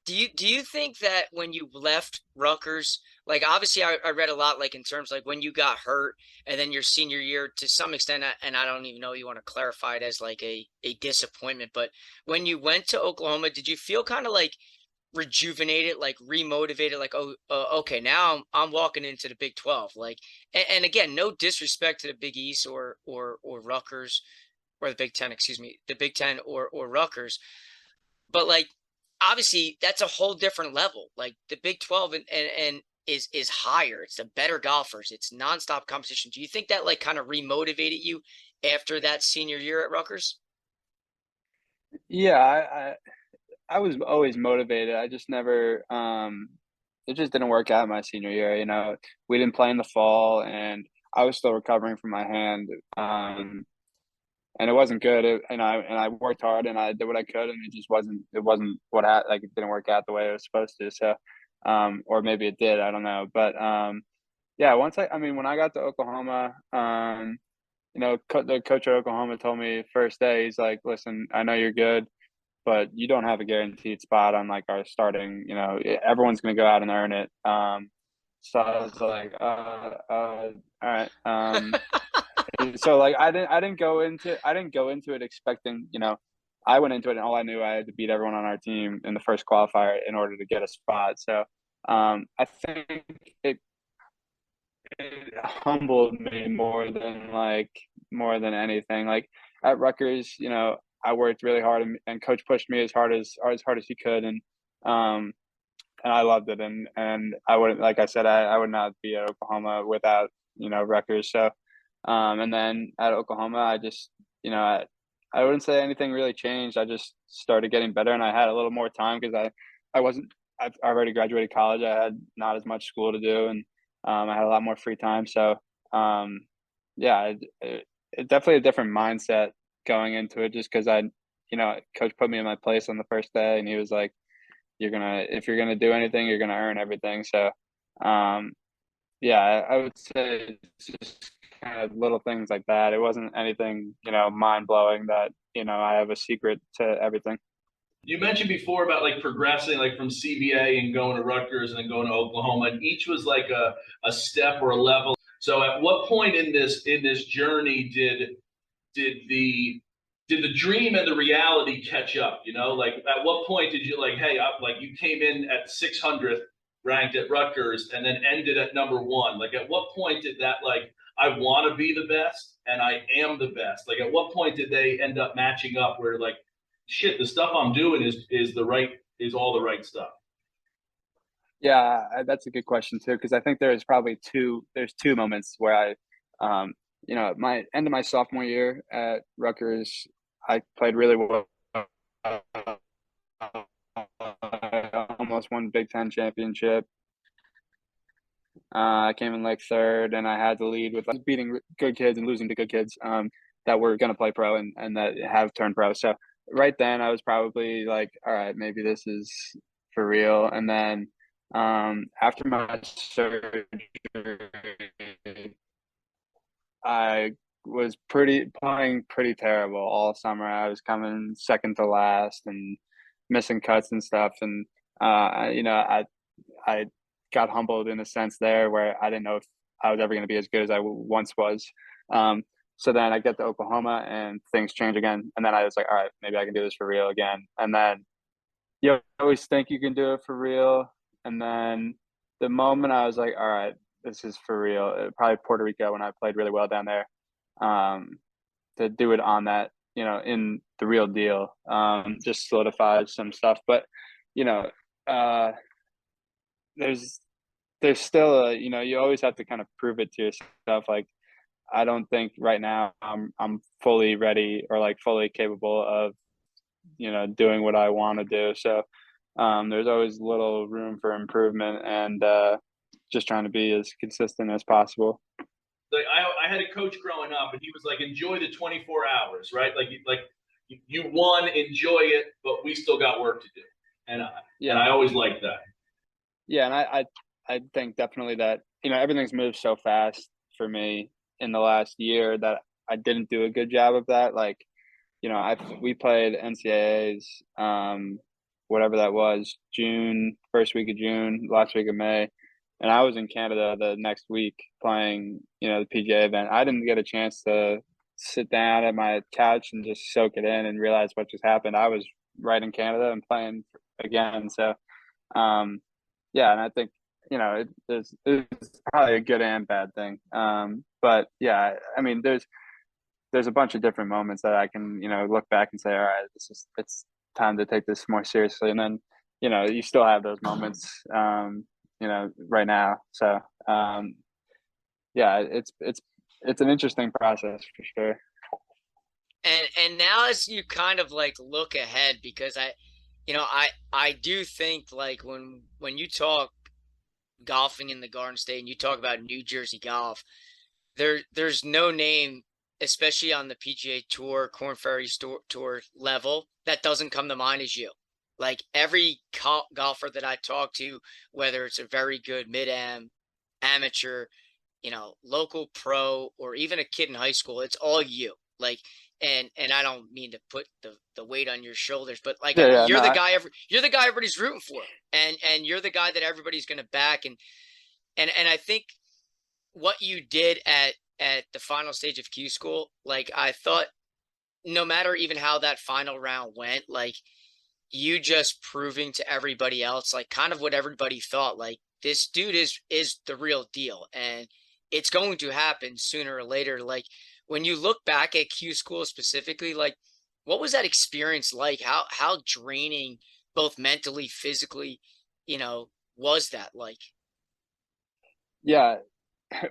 Do you think that when you left Rutgers, like obviously I read a lot, like in terms like when you got hurt and then your senior year to some extent, and I don't even know you want to clarify it as like a disappointment, but when you went to Oklahoma, did you feel kind of like rejuvenated, like remotivated, like, oh, okay, now I'm walking into the Big 12, like, and again, no disrespect to the Big East or Rutgers, or the Big Ten, excuse me, the Big Ten or Rutgers, but like obviously that's a whole different level. Like the Big 12 and is higher. It's the better golfers. It's nonstop competition. Do you think that like kind of remotivated you after that senior year at Rutgers? Yeah, I was always motivated. I just never it just didn't work out my senior year. We didn't play in the fall, and I was still recovering from my hand. And it wasn't good. And I worked hard and I did what I could, and it wasn't like it didn't work out the way it was supposed to. So, or maybe it did. I don't know. But yeah, when I got to Oklahoma, the coach at Oklahoma told me first day, he's like, "Listen, I know you're good, but you don't have a guaranteed spot on like our starting. Everyone's going to go out and earn it." So I was like, all right. So like I didn't go into it expecting, I went into it and all I knew I had to beat everyone on our team in the first qualifier in order to get a spot. So I think it humbled me more than anything. Like at Rutgers, I worked really hard, and coach pushed me as hard as he could, um and I loved it, and I would, like I said, I would not be at Oklahoma without Rutgers. So and then at Oklahoma, I just, I wouldn't say anything really changed. I just started getting better, and I had a little more time because I've already graduated college. I had not as much school to do, and I had a lot more free time. So, yeah, it definitely a different mindset going into it, just because coach put me in my place on the first day, and he was like, if you're gonna do anything, you're gonna earn everything. So, yeah, I would say it's just kind of little things like that. It wasn't anything, mind blowing that, I have a secret to everything. You mentioned before about like progressing like from CBA and going to Rutgers and then going to Oklahoma, and each was like a step or a level. So at what point in this journey did the dream and the reality catch up? Like at what point did you like, hey, like you came in at 600th ranked at Rutgers and then ended at number one? Like at what point did that like, I want to be the best and I am the best? Like at what point did they end up matching up where like, shit, the stuff I'm doing is all the right stuff? Yeah, that's a good question too, because I think there's two moments where my end of my sophomore year at Rutgers, I played really well. I almost won Big Ten championship. I came in like third, and I had to lead with like beating good kids and losing to good kids that were going to play pro and that have turned pro. So right then, I was probably like, all right, maybe this is for real. And then after my surgery, I was playing pretty terrible all summer. I was coming second to last and missing cuts and stuff. And I got humbled in a sense there where I didn't know if I was ever going to be as good as I once was. So then I get to Oklahoma and things change again. And then I was like, all right, maybe I can do this for real again. And then you always think you can do it for real. And then the moment I was like, all right, this is for real, probably Puerto Rico when I played really well down there, to do it on that, in the real deal, just solidified some stuff. But, there's still you always have to kind of prove it to yourself. Like, I don't think right now I'm fully ready or like fully capable of, doing what I want to do. So there's always little room for improvement, and just trying to be as consistent as possible. Like I had a coach growing up, and he was like, enjoy the 24 hours, right? Like you won, enjoy it, but we still got work to do. And I always liked that. Yeah, and I think definitely that, everything's moved so fast for me in the last year that I didn't do a good job of that. Like, we played NCAAs, whatever that was, first week of June, last week of May, and I was in Canada the next week playing, the PGA event. I didn't get a chance to sit down at my couch and just soak it in and realize what just happened. I was right in Canada and playing again. So, yeah, and I think, it's probably a good and bad thing. But yeah, I mean, there's a bunch of different moments that I can, look back and say, all right, it's time to take this more seriously. And then, you still have those moments, right now. So yeah, it's an interesting process for sure. And now as you kind of like look ahead, because I do think like when you talk golfing in the Garden State and you talk about New Jersey golf, there's no name, especially on the PGA Tour, Korn Ferry Tour level, that doesn't come to mind as you. Like every golfer that I talk to, whether it's a very good mid-am, amateur, local pro, or even a kid in high school, it's all you. Like, and I don't mean to put the weight on your shoulders, but like Yeah, you're no, the guy you're the guy everybody's rooting for, and you're the guy that everybody's going to back, and I think what you did at the final stage of Q school, like I thought, no matter even how that final round went, like you just proving to everybody else, like kind of what everybody thought, like this dude is the real deal, and it's going to happen sooner or later. Like when you look back at Q school specifically, like what was that experience like? How draining, both mentally, physically, was that like? yeah.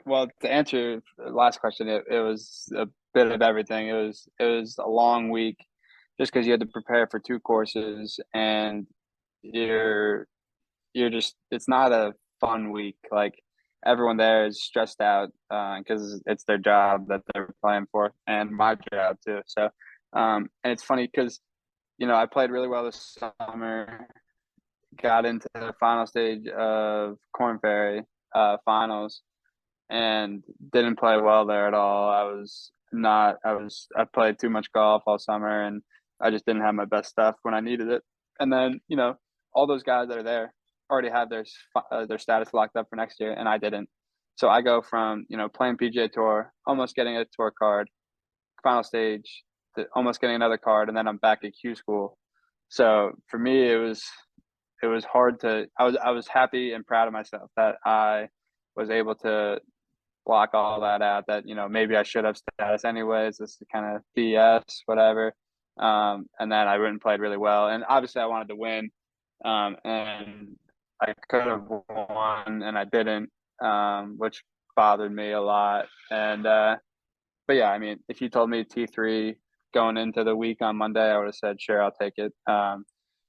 Well, to answer the last question, it was a bit of everything. It was a long week, just because you had to prepare for two courses, and you're just it's not a fun week. Like everyone there is stressed out because it's their job that they're playing for, and my job too. So, and it's funny because I played really well this summer, got into the final stage of Korn Ferry finals, and didn't play well there at all. I played too much golf all summer, and I just didn't have my best stuff when I needed it. And then, all those guys that are there already have their status locked up for next year, and I didn't. So I go from, playing PGA Tour, almost getting a tour card, final stage, to almost getting another card, and then I'm back at Q school. So for me, it was hard to. I was happy and proud of myself that I was able to block all that out, that maybe I should have status anyways, this is kind of BS, whatever. And then I went and played really well, and obviously I wanted to win, and I could have won and I didn't, which bothered me a lot. And but yeah, I mean, if you told me T3 going into the week on Monday, I would have said sure, I'll take it.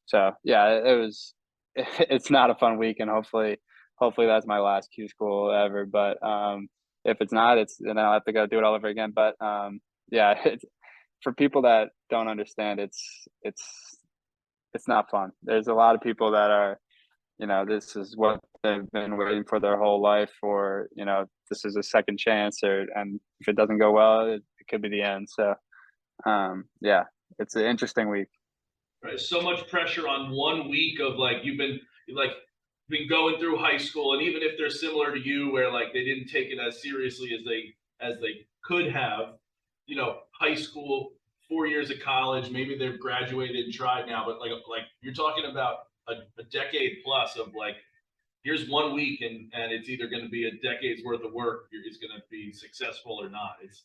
So yeah, it was it's not a fun week, and hopefully that's my last Q school ever. But if it's not, then I'll have to go do it all over again. But yeah, for people that don't understand, it's not fun. There's a lot of people that are, this is what they've been waiting for their whole life, or this is a second chance, and if it doesn't go well, it could be the end. So yeah, it's an interesting week. Right. So much pressure on 1 week of like like been going through high school, and even if they're similar to you, where like they didn't take it as seriously as they could have, high school, 4 years of college, maybe they've graduated and tried now, but like you're talking about a decade plus of like, here's 1 week, and it's either going to be a decade's worth of work, it's going to be successful or not. It's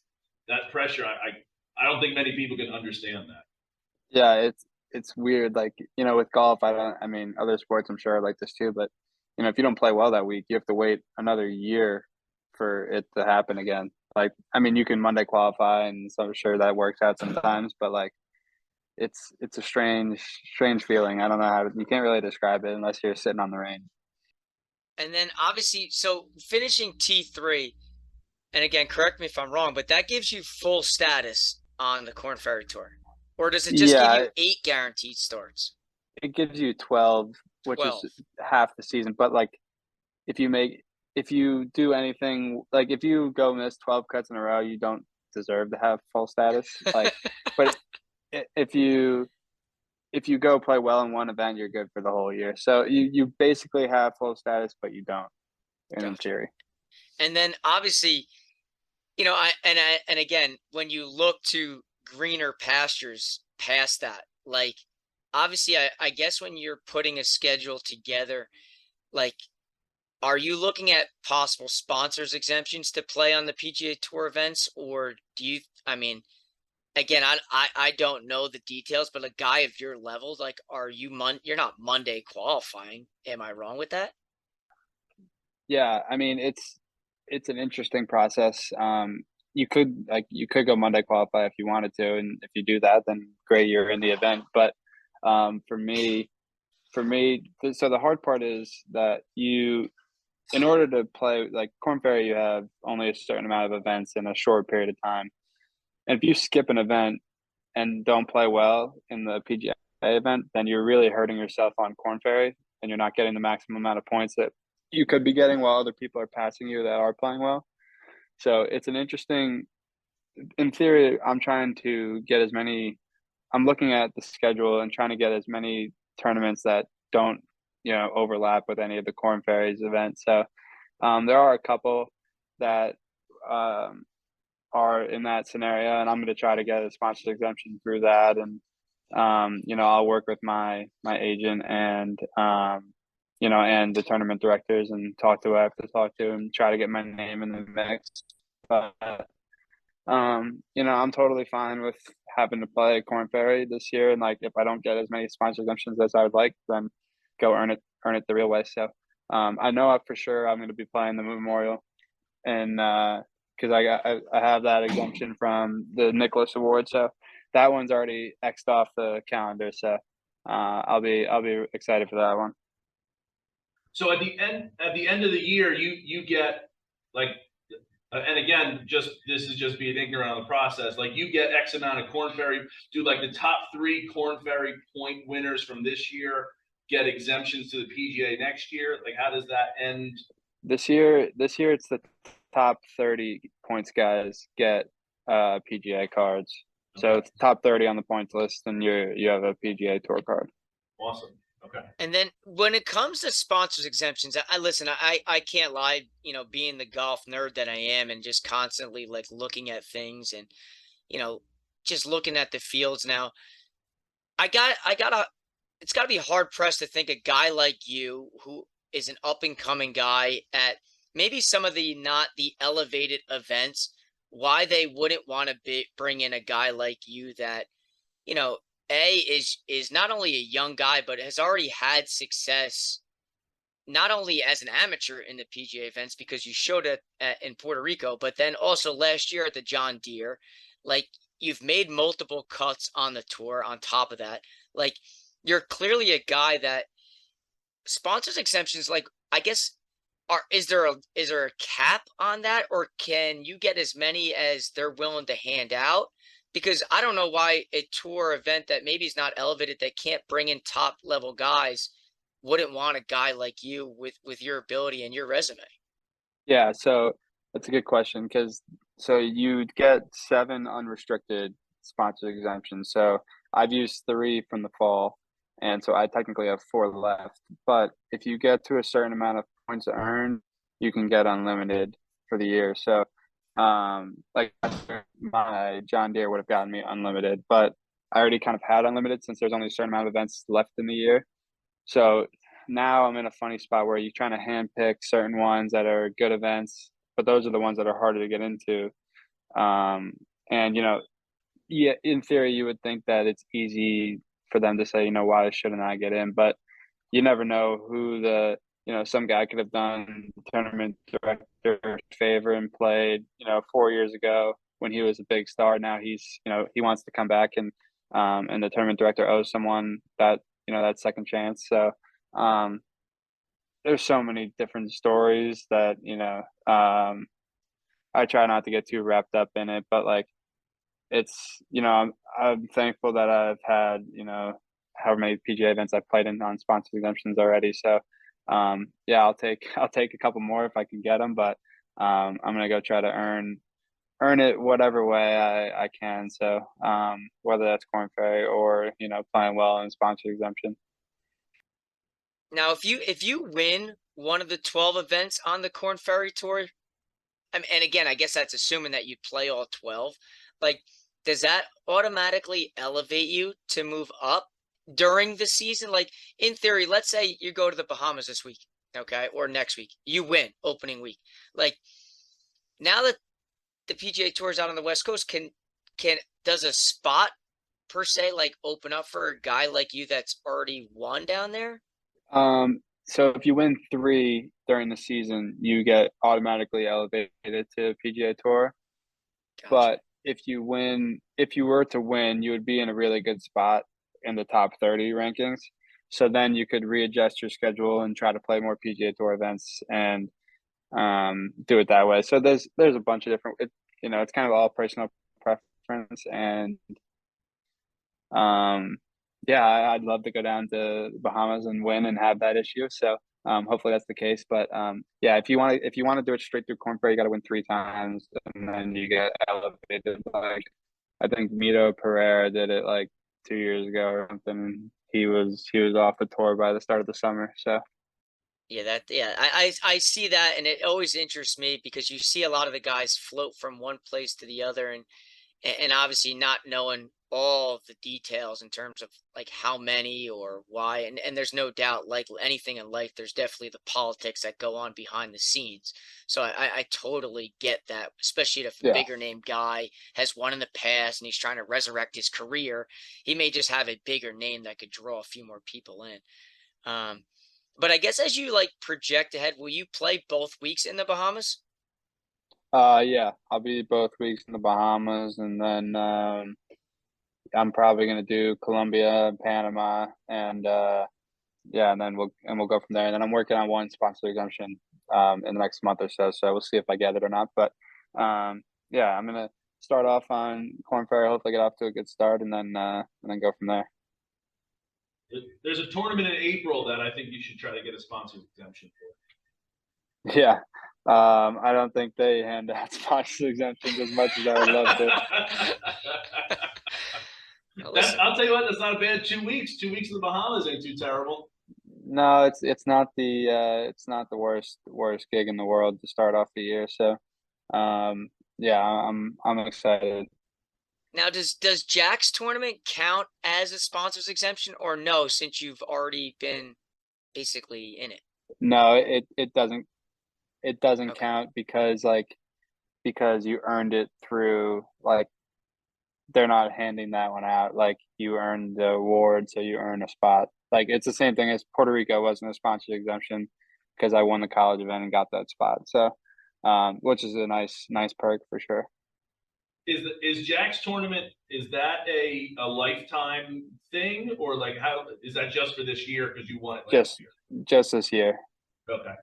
that pressure. I don't think many people can understand that. Yeah, it's weird. Like, with golf, I mean, other sports I'm sure are like this too, but if you don't play well that week, you have to wait another year for it to happen again. Like, I mean, you can Monday qualify, and so I'm sure that works out sometimes, but like it's a strange feeling. I don't know you can't really describe it unless you're sitting on the range. And then obviously, so finishing T3, and again, correct me if I'm wrong, but that gives you full status on the Korn Ferry Tour. Or does it just give you 8 guaranteed starts? It gives you 12, which 12. is half the season. But like, if you do anything, like if you go miss 12 cuts in a row, you don't deserve to have full status. Like, but if you go play well in one event, you're good for the whole year. So you basically have full status, but you don't, in theory. And then obviously, and again, when you look to greener pastures past that, like obviously I guess when you're putting a schedule together, like are you looking at possible sponsors exemptions to play on the PGA Tour events, or do you, I mean, again, I don't know the details, but a guy of your level, like, are you you're not Monday qualifying? Am I wrong with that? Yeah, I mean, it's an interesting process. You could go Monday qualify if you wanted to, and if you do that, then great, you're in the event. But for me, so the hard part is that in order to play like Korn Ferry, you have only a certain amount of events in a short period of time. And if you skip an event and don't play well in the PGA event, then you're really hurting yourself on Korn Ferry, and you're not getting the maximum amount of points that you could be getting while other people are passing you that are playing well. So it's an interesting. In theory, I'm looking at the schedule and trying to get as many tournaments that don't, overlap with any of the Korn Ferries events. So there are a couple that are in that scenario, and I'm going to try to get a sponsorship exemption through that. And I'll work with my agent and and the tournament directors and talk to who I have to talk to and try to get my name in the mix. But I'm totally fine with having to play Korn Ferry this year. And like, if I don't get as many sponsor exemptions as I would like, then go earn it the real way. So, I know for sure I'm going to be playing the Memorial, and because I have that exemption from the Nicholas Award, so that one's already X'd off the calendar. So, I'll be excited for that one. So at the end of the year, you get like, and again, this is just being ignorant on the process. Like, you get X amount of Korn Ferry. Do like the top 3 Korn Ferry point winners from this year get exemptions to the PGA next year? Like, how does that end? This year it's the top 30 points guys get PGA cards. Okay. So it's top 30 on the points list, and you have a PGA Tour card. Awesome. Okay. And then when it comes to sponsors exemptions, I can't lie, being the golf nerd that I am and just constantly like looking at things and, just looking at the fields now, it's gotta be hard pressed to think a guy like you, who is an up and coming guy at maybe some of the not the elevated events, why they wouldn't want to bring in a guy like you that, is not only a young guy, but has already had success, not only as an amateur in the PGA events, because you showed it in Puerto Rico, but then also last year at the John Deere. Like, you've made multiple cuts on the tour on top of that. Like, you're clearly a guy that sponsors exemptions, like, I guess, is there a cap on that, or can you get as many as they're willing to hand out? Because I don't know why a tour event that maybe is not elevated, that can't bring in top level guys, wouldn't want a guy like you with your ability and your resume. Yeah, so that's a good question, because so you'd get 7 unrestricted sponsor exemptions. So I've used 3 from the fall, and so I technically have 4 left. But if you get to a certain amount of points earned, you can get unlimited for the year. So like my John Deere would have gotten me unlimited, but I already kind of had unlimited since there's only a certain amount of events left in the year. So now I'm in a funny spot where you're trying to handpick certain ones that are good events, but those are the ones that are harder to get into. And yeah, in theory, you would think that it's easy for them to say, why shouldn't I get in? But you never know who some guy could have done the tournament director favor and played, 4 years ago when he was a big star. Now he's, he wants to come back, and the tournament director owes someone that, that second chance. So, there's so many different stories that, I try not to get too wrapped up in it, but like, it's, I'm thankful that I've had, however many PGA events I've played in on sponsor exemptions already. So, yeah, I'll take a couple more if I can get them, but I'm gonna go try to earn it whatever way I can. So, whether that's Korn Ferry or playing well in sponsor exemption. Now, if you win one of the 12 events on the Korn Ferry Tour, and again, I guess that's assuming that you play all 12. Like, does that automatically elevate you to move up during the season? Like, in theory, let's say you go to the Bahamas this week, okay, or next week, you win opening week. Like, now that the PGA Tour is out on the West Coast, does a spot per se like open up for a guy like you that's already won down there? So if you win 3 during the season, you get automatically elevated to PGA Tour. Gotcha. But if you were to win, you would be in a really good spot in the top 30 rankings. So then you could readjust your schedule and try to play more PGA Tour events and do it that way. So there's a bunch of different. It's kind of all personal preference, and um, yeah, I'd love to go down to the Bahamas and win and have that issue. So hopefully that's the case. But yeah, if you want to do it straight through Korn Ferry, you got to win 3 times, and then you get elevated. Like I think Mito Pereira did it like 2 years ago or something. He was off the tour by the start of the summer. So I see that, and it always interests me because you see a lot of the guys float from one place to the other, and obviously not knowing all of the details in terms of like how many or why, and there's no doubt, like anything in life, there's definitely the politics that go on behind the scenes. So I totally get that, especially if a yeah, bigger name guy has won in the past and he's trying to resurrect his career. He may just have a bigger name that could draw a few more people in. um but I guess as you like project ahead, will you play both weeks in the Bahamas? yeah, I'll be both weeks in the Bahamas, and then I'm probably gonna do Colombia, Panama, and yeah, and then we'll go from there. And then I'm working on one sponsor exemption in the next month or so. So we'll see if I get it or not. But yeah, I'm gonna start off on Corn Ferry. Hopefully, get off to a good start, and then go from there. There's a tournament in April that I think you should try to get a sponsor exemption Yeah, I don't think they hand out sponsor exemptions as much as I would love to. Now, That listen. I'll tell you what, that's not a bad 2 weeks. 2 weeks in the Bahamas ain't too terrible. No, it's not the worst gig in the world to start off the year. So yeah, I'm excited. Now, does Jack's tournament count as a sponsor's exemption or no, since you've already been basically in it? No, it doesn't Okay. count because you earned it through like they're not handing that one out. Like you earned the award, so you earn a spot. Like it's the same thing as Puerto Rico wasn't a sponsored exemption because I won the college event and got that spot. So, which is a nice perk for sure. Is Jack's tournament, is that a lifetime thing, or like how is that just for this year because you won it last Just year? just this year. Okay.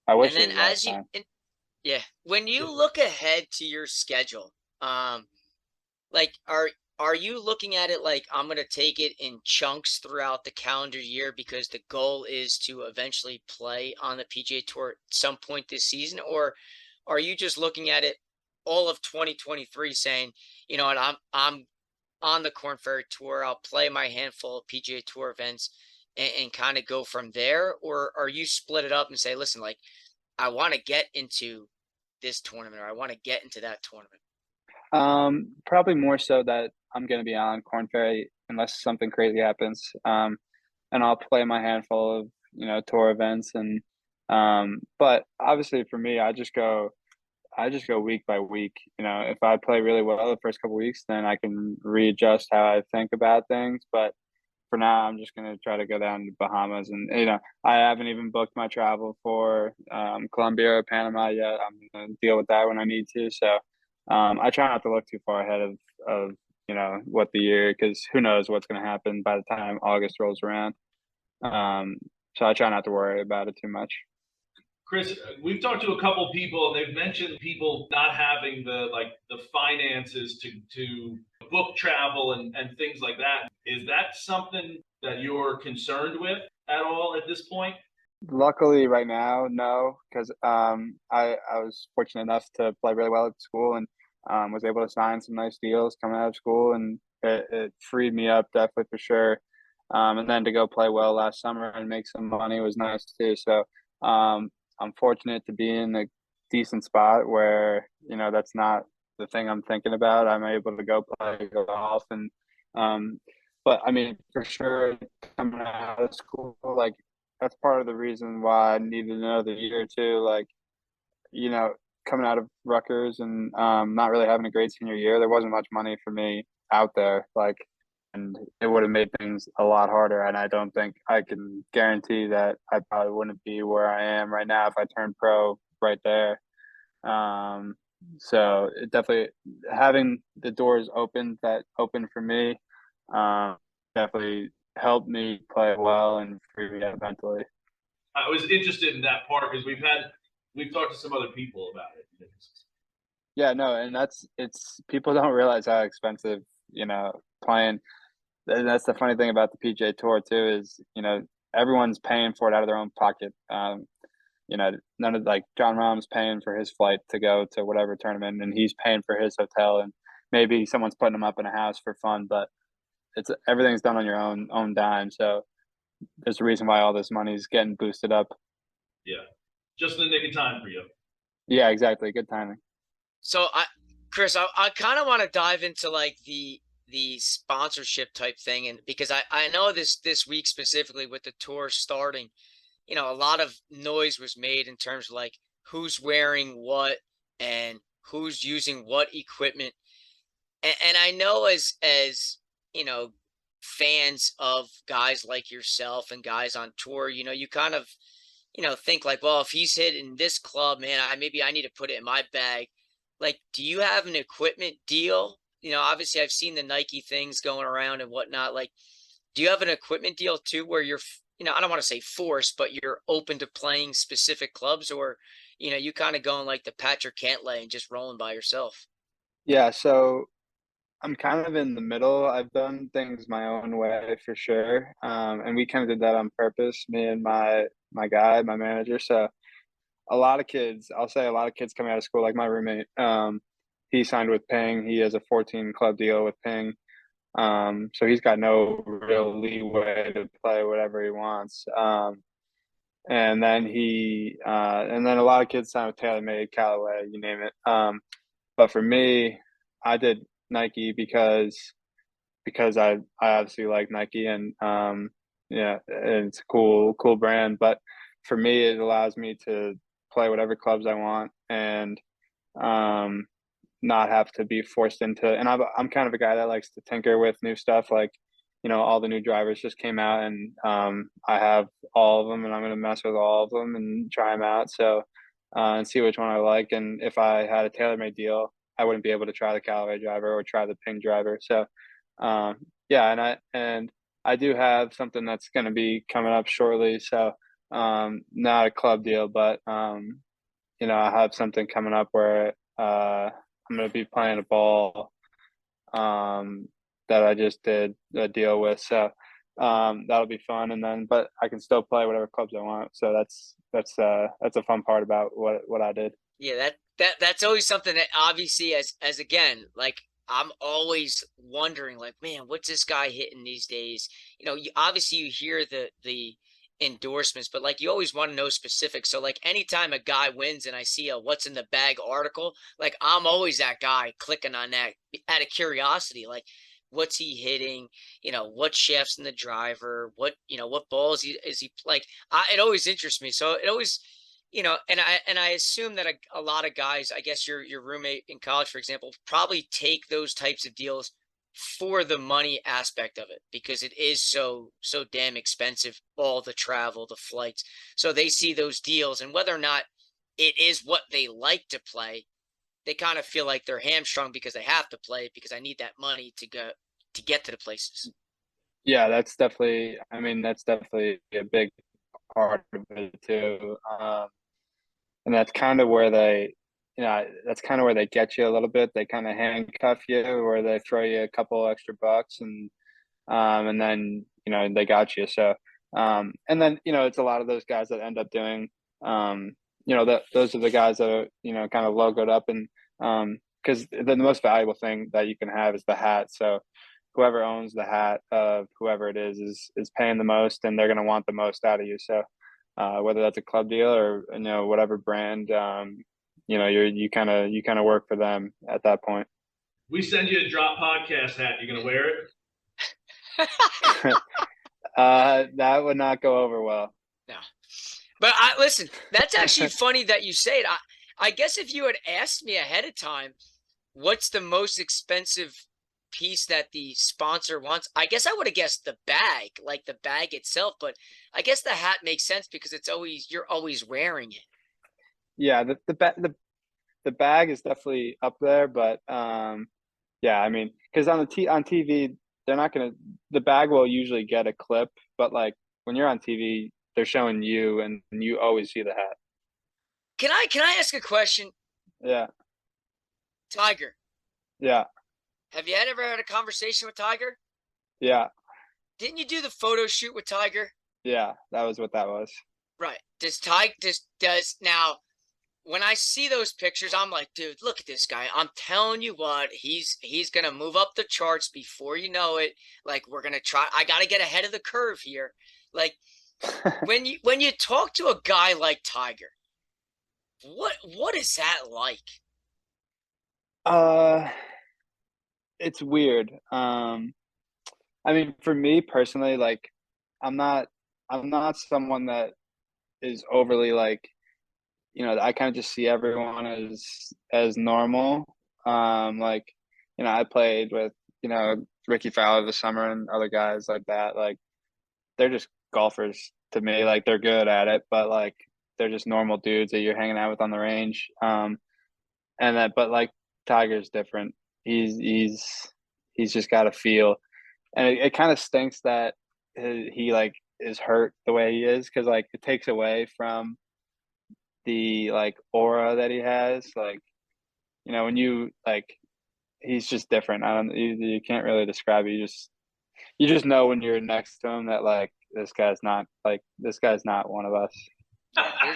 I And wish it then was as you lifetime. yeah, when you look ahead to your schedule, like are you looking at it like I'm going to take it in chunks throughout the calendar year because the goal is to eventually play on the PGA Tour at some point this season, or are you just looking at it all of 2023 saying, you know what, I'm on the Korn Ferry Tour, I'll play my handful of PGA Tour events and kind of go from there, or are you split it up and say, listen, like I want to get into this tournament or I want to get into that tournament? Probably more so that I'm gonna be on Corn Ferry unless something crazy happens. And I'll play my handful of tour events and but obviously for me, I just go week by week. If I play really well the first couple weeks, then I can readjust how I think about things. But for now, I'm just gonna try to go down to Bahamas, and I haven't even booked my travel for Colombia or Panama yet. I'm gonna deal with that when I need to. So I try not to look too far ahead of what the year, because who knows what's gonna happen by the time August rolls around. Um, so I try not to worry about it too much. Chris, we've talked to a couple people, and they've mentioned people not having the finances to book travel and things like that. Is that something that you're concerned with at all at this point? Luckily, right now, no, because I was fortunate enough to play really well at school and was able to sign some nice deals coming out of school, and it freed me up definitely for sure. And then to go play well last summer and make some money was nice too. So I'm fortunate to be in a decent spot where that's not the thing I'm thinking about. I'm able to go play golf and um, but I mean for sure coming out of school, like that's part of the reason why I needed another year or two. Like, you know, coming out of Rutgers and not really having a great senior year, there wasn't much money for me out there. Like, it would have made things a lot harder. And I don't think I can guarantee that I probably wouldn't be where I am right now if I turned pro right there. Um, so it definitely having the doors open for me, um, definitely helped me play well and free me up mentally. I was interested in that part because we've talked to some other people about it. Yeah, no, and it's people don't realize how expensive, playing. And that's the funny thing about the PGA Tour too is, everyone's paying for it out of their own pocket. None of like John Rahm's paying for his flight to go to whatever tournament, and he's paying for his hotel, and maybe someone's putting him up in a house for fun, but it's everything's done on your own dime. So there's a reason why all this money is getting boosted up. Yeah, just in the nick of time for you. Yeah, exactly. Good timing. So Chris, I kind of want to dive into like the sponsorship type thing, and because I know this week specifically with the tour starting, a lot of noise was made in terms of like who's wearing what and who's using what equipment. And I know as fans of guys like yourself and guys on tour, you kind of, think like, well, if he's hitting this club, man, maybe I need to put it in my bag. Like, do you have an equipment deal? Obviously I've seen the Nike things going around and whatnot. Like, do you have an equipment deal too, where you're, I don't want to say forced, but you're open to playing specific clubs, or, you kind of going like the Patrick Cantlay and just rolling by yourself? Yeah, so I'm kind of in the middle. I've done things my own way for sure. And we kind of did that on purpose, me and my manager. So I'll say a lot of kids coming out of school, like my roommate, he signed with Ping. He has a 14 club deal with Ping. So he's got no real leeway to play whatever he wants. And then a lot of kids sign with TaylorMade, Callaway, you name it. But for me, I did Nike because I obviously like Nike, and yeah, it's a cool brand. But for me, it allows me to play whatever clubs I want, and um, not have to be forced into. And I'm kind of a guy that likes to tinker with new stuff. Like, all the new drivers just came out, and I have all of them, and I'm gonna mess with all of them and try them out. So and see which one I like. And if I had a TaylorMade deal, I wouldn't be able to try the Callaway driver or try the Ping driver. So yeah, and I do have something that's going to be coming up shortly. So not a club deal, but I have something coming up where I'm going to be playing a ball that I just did a deal with. So that'll be fun. And then, but I can still play whatever clubs I want. So that's a fun part about what I did. Yeah, that's always something that obviously as again, like I'm always wondering, like, man, what's this guy hitting these days? Obviously you hear the endorsements, but like you always want to know specifics. So like anytime a guy wins and I see a what's in the bag article, like I'm always that guy clicking on that out of curiosity, like what's he hitting, what shafts in the driver, what balls is he like, it always interests me. So it always, and I assume that a lot of guys, I guess your roommate in college, for example, probably take those types of deals for the money aspect of it, because it is so damn expensive, all the travel, the flights. So they see those deals, and whether or not it is what they like to play, they kind of feel like they're hamstrung because they have to play, because I need that money to get to the places. Yeah, that's definitely. I mean, that's definitely a big part of it too. And that's kind of where they get you a little bit. They kind of handcuff you, where they throw you a couple extra bucks, and then they got you. So and then it's a lot of those guys that end up doing that. Those are the guys that are kind of logoed up, and because the most valuable thing that you can have is the hat. So whoever owns the hat of whoever it is paying the most, and they're going to want the most out of you. So whether that's a club deal or whatever brand, you kind of work for them at that point. We send you a drop podcast hat. You gonna wear it? That would not go over well. No, but listen. That's actually funny that you say it. I guess if you had asked me ahead of time, what's the most expensive piece that the sponsor wants? I guess I would have guessed the bag, like the bag itself, but I guess the hat makes sense because you're always wearing it. Yeah, the bag is definitely up there, but yeah, I mean, because on TV, they're not gonna the bag will usually get a clip, but like when you're on TV, they're showing you, and you always see the hat. Can I ask a question? Yeah, Tiger, yeah, have you ever had a conversation with Tiger? yeah, Didn't you do the photo shoot with Tiger? yeah. That was what that was. Right. Does now when I see those pictures, I'm like, dude, look at this guy. I'm telling you what, he's gonna move up the charts before you know it. Like we're gonna try. I gotta get ahead of the curve here. Like when you talk to a guy like Tiger, what is that like? Uh, it's weird. I mean, for me personally, like, I'm not, I'm not someone that is overly like, I kind of just see everyone as normal. Like, I played with, Ricky Fowler this summer and other guys like that. Like, they're just golfers to me. Like, they're good at it, but like, they're just normal dudes that you're hanging out with on the range. But like, Tiger's different. He's just got a feel, and it kind of stinks that he like is hurt the way he is, because like it takes away from the like aura that he has. Like, when you like, he's just different. I don't you can't really describe it. You just know when you're next to him that like this guy's not one of us.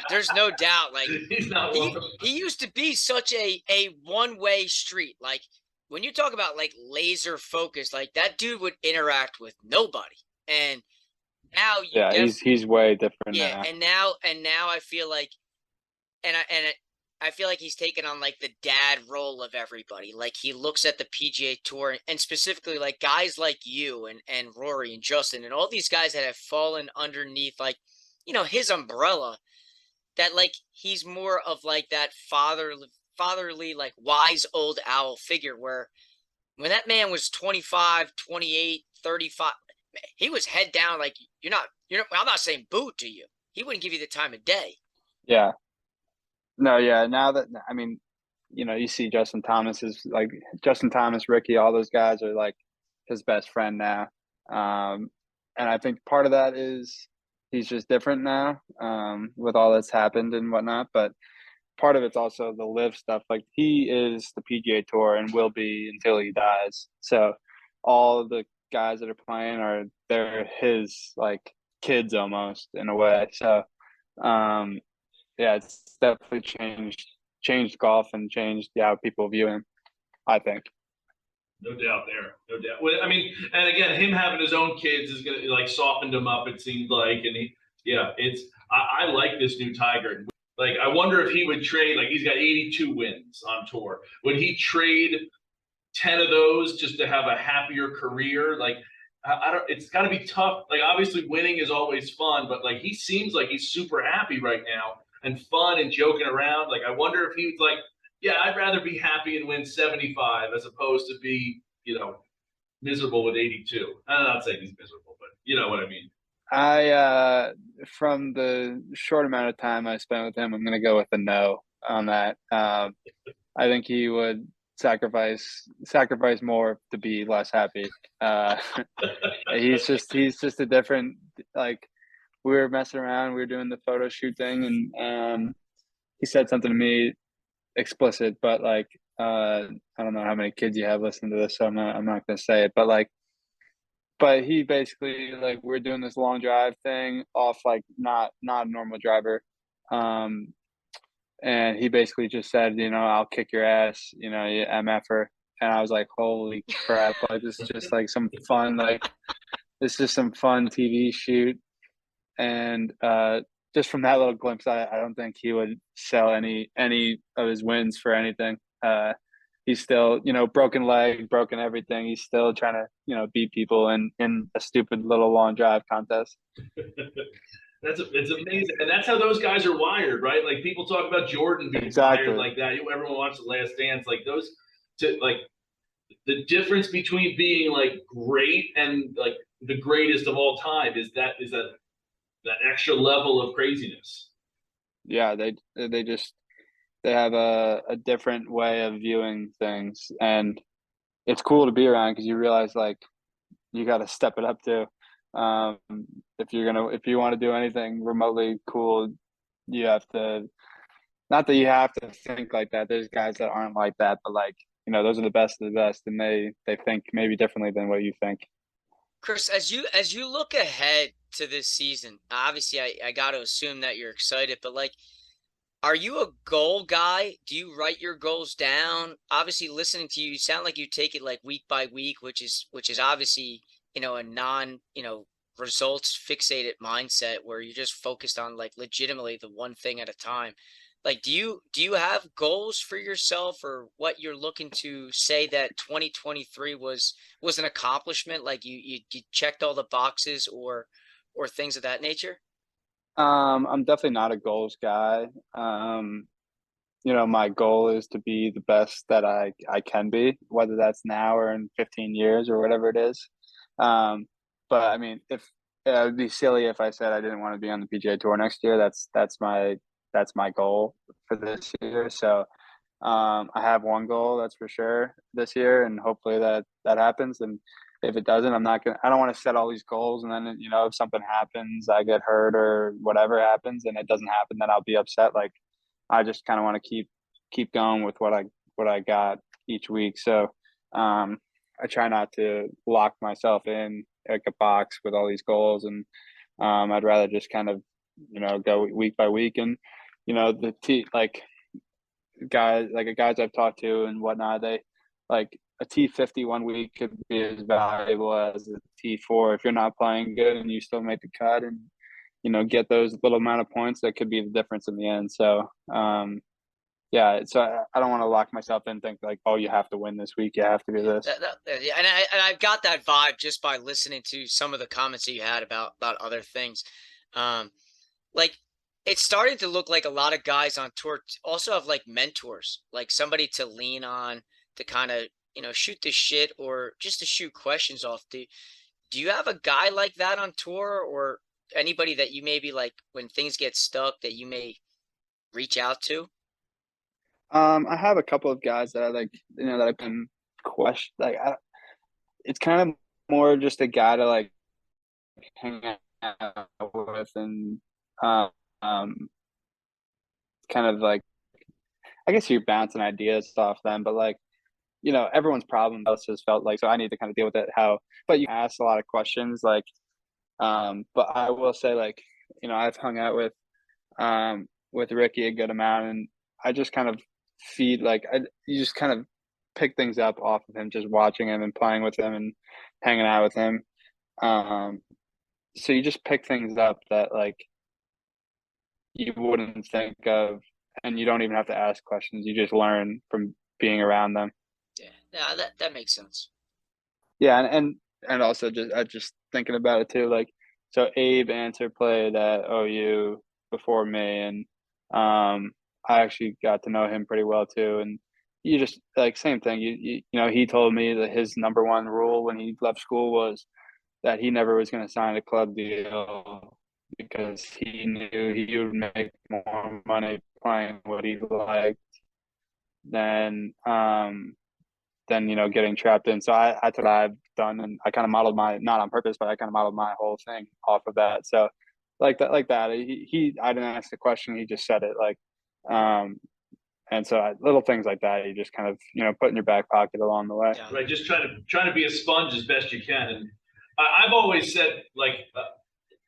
There's no doubt. Like He's not one. he used to be such a one-way street. Like when you talk about like laser focus, like that dude would interact with nobody. And now Yeah, he's way different yeah, now. and now I feel like I feel like he's taken on like the dad role of everybody. Like he looks at the PGA Tour and specifically like guys like you and Rory and Justin and all these guys that have fallen underneath like his umbrella, that like he's more of like that fatherly like wise old owl figure, where when that man was 25, 28, 35, he was head down. Like I'm not saying boo to you, he wouldn't give you the time of day. Yeah. No, yeah. Now that, I mean, you see Justin Thomas, Ricky, all those guys are like his best friend now. And I think part of that is he's just different now, with all that's happened and whatnot. But part of it's also the live stuff. Like, he is the PGA Tour and will be until he dies. So all of the guys that are playing they're his like kids almost, in a way. So yeah, it's definitely changed golf and changed how people view him, I think. No doubt there. No doubt. Well, I mean, and again, him having his own kids is gonna like softened him up, it seemed like. And I like this new Tiger. Like, I wonder if he would trade, like, he's got 82 wins on tour. Would he trade 10 of those just to have a happier career? Like, I don't, it's got to be tough. Like, obviously winning is always fun, but like, he seems like he's super happy right now and fun and joking around. Like, I wonder if he was like, yeah, I'd rather be happy and win 75 as opposed to be, miserable with 82. I'm not saying he's miserable, but you know what I mean. From the short amount of time I spent with him, I'm gonna go with a no on that. I think he would sacrifice more to be less happy. He's just a different, like, we were messing around, we were doing the photo shoot thing, and he said something to me explicit, but like, I don't know how many kids you have listening to this, so I'm not gonna say it, but he basically, like, we're doing this long drive thing off like not a normal driver, and he basically just said, I'll kick your ass, you MFer. And I was like, holy crap, like, this is just like some fun, like, this is some fun TV shoot. And just from that little glimpse, I don't think he would sell any of his wins for anything. He's still, broken leg, broken everything. He's still trying to, beat people in a stupid little long drive contest. It's amazing. And that's how those guys are wired, right? Like, people talk about Jordan being Exactly. wired like that. Everyone watches The Last Dance. Like, the difference between being like great and like the greatest of all time is that extra level of craziness. Yeah, they have a different way of viewing things, and it's cool to be around because you realize like you got to step it up too. Um, if you want to do anything remotely cool, you have to. Not that you have to think like that. There's guys that aren't like that, but like those are the best of the best, and they think maybe differently than what you think. Chris, as you look ahead to this season, obviously I got to assume that you're excited, but like, are you a goal guy? Do you write your goals down? Obviously, listening to you, you sound like you take it like week by week, which is obviously, a non, results fixated mindset where you're just focused on like legitimately the one thing at a time. Like, do you have goals for yourself, or what you're looking to say that 2023 was an accomplishment? Like you checked all the boxes, or things of that nature? I'm definitely not a goals guy. My goal is to be the best that I can be, whether that's now or in 15 years or whatever it is. But I mean, if it would be silly if I said I didn't want to be on the PGA Tour next year. That's my goal for this year. So I have one goal, that's for sure, this year, and hopefully that happens. And if it doesn't, I don't want to set all these goals and then if something happens, I get hurt or whatever happens, and it doesn't happen, then I'll be upset. Like I just kind of want to keep going with what I got each week. So I try not to lock myself in like a box with all these goals, and I'd rather just kind of go week by week. And like guys I've talked to and whatnot, they like a T50 one week could be as valuable as a T4 if you're not playing good and you still make the cut and get those little amount of points that could be the difference in the end. So yeah, so I don't want to lock myself in and think like, oh, you have to win this week, you have to do this. Yeah, and I've got that vibe just by listening to some of the comments that you had about other things. Um, like it's starting to look like a lot of guys on tour also have like mentors, like somebody to lean on to kind of shoot the shit or just to shoot questions off. Do you have a guy like that on tour, or anybody that you maybe like when things get stuck that you may reach out to? I have a couple of guys that I like, that I've been questioned. It's kind of more just a guy to like hang out with and um, kind of like I guess you're bouncing ideas off them, but like everyone's problem has felt like so I need to kind of deal with it. But you ask a lot of questions, like but I will say like I've hung out with Ricky a good amount, and I just kind of feed you just kind of pick things up off of him, just watching him and playing with him and hanging out with him. Um, so you just pick things up that like you wouldn't think of, and you don't even have to ask questions. You just learn from being around them. Yeah, that makes sense. Yeah, and also just thinking about it too, like so Abe Answer played at OU before me, and I actually got to know him pretty well too. And you just like same thing. He told me that his number one rule when he left school was that he never was going to sign a club deal because he knew he would make more money playing what he liked than getting trapped in. So that's what I've done, and I kind of modeled my not on purpose, but I kind of modeled my whole thing off of that. So like that. I didn't ask the question; he just said it. And so little things like that, you just kind of put in your back pocket along the way. Yeah. Right, just trying to be a sponge as best you can. And I've always said like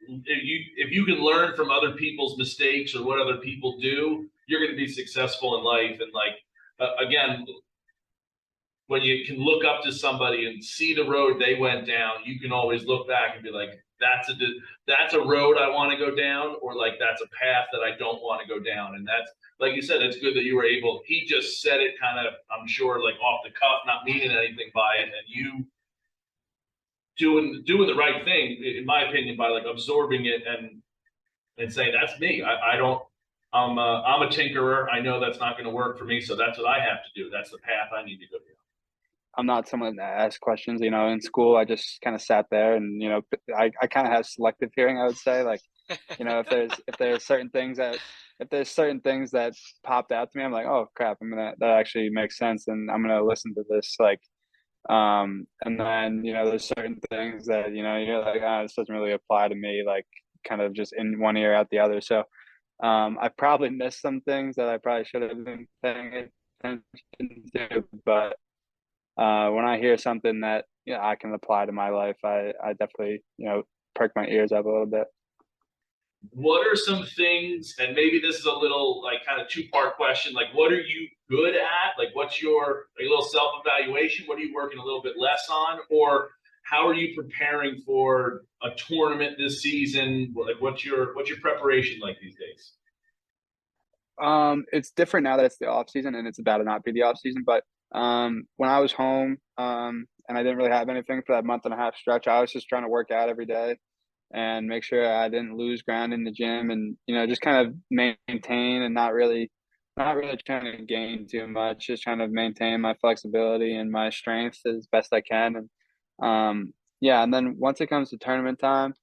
if you can learn from other people's mistakes or what other people do, you're going to be successful in life. And like again, when you can look up to somebody and see the road they went down, you can always look back and be like, that's a road I want to go down, or like that's a path that I don't want to go down. And that's like you said, it's good that you were able. He just said it kind of, I'm sure, like off the cuff, not meaning anything by it, and you doing the right thing, in my opinion, by like absorbing it and saying that's me. I don't. I'm a tinkerer. I know that's not going to work for me, so that's what I have to do. That's the path I need to go down. I'm not someone that asks questions. In school, I just kind of sat there and, I kind of have selective hearing, I would say. Like, if there's certain things that popped out to me, I'm like, oh crap, that actually makes sense. And I'm going to listen to this. Like, and then, there's certain things that, you're like, this doesn't really apply to me, like kind of just in one ear out the other. So, I probably missed some things that I probably should have been paying attention to, but when I hear something that I can apply to my life, I definitely perk my ears up a little bit. What are some things, and maybe this is a little like kind of two-part question, like what are you good at? Like what's your like, a little self-evaluation? What are you working a little bit less on? Or how are you preparing for a tournament this season? Like what's your preparation like these days? It's different now that it's the off season, and it's about to not be the off season. But when I was home, and I didn't really have anything for that month and a half stretch, I was just trying to work out every day and make sure I didn't lose ground in the gym, and just kind of maintain and not really trying to gain too much, just trying to maintain my flexibility and my strength as best I can. And yeah, and then once it comes to tournament time,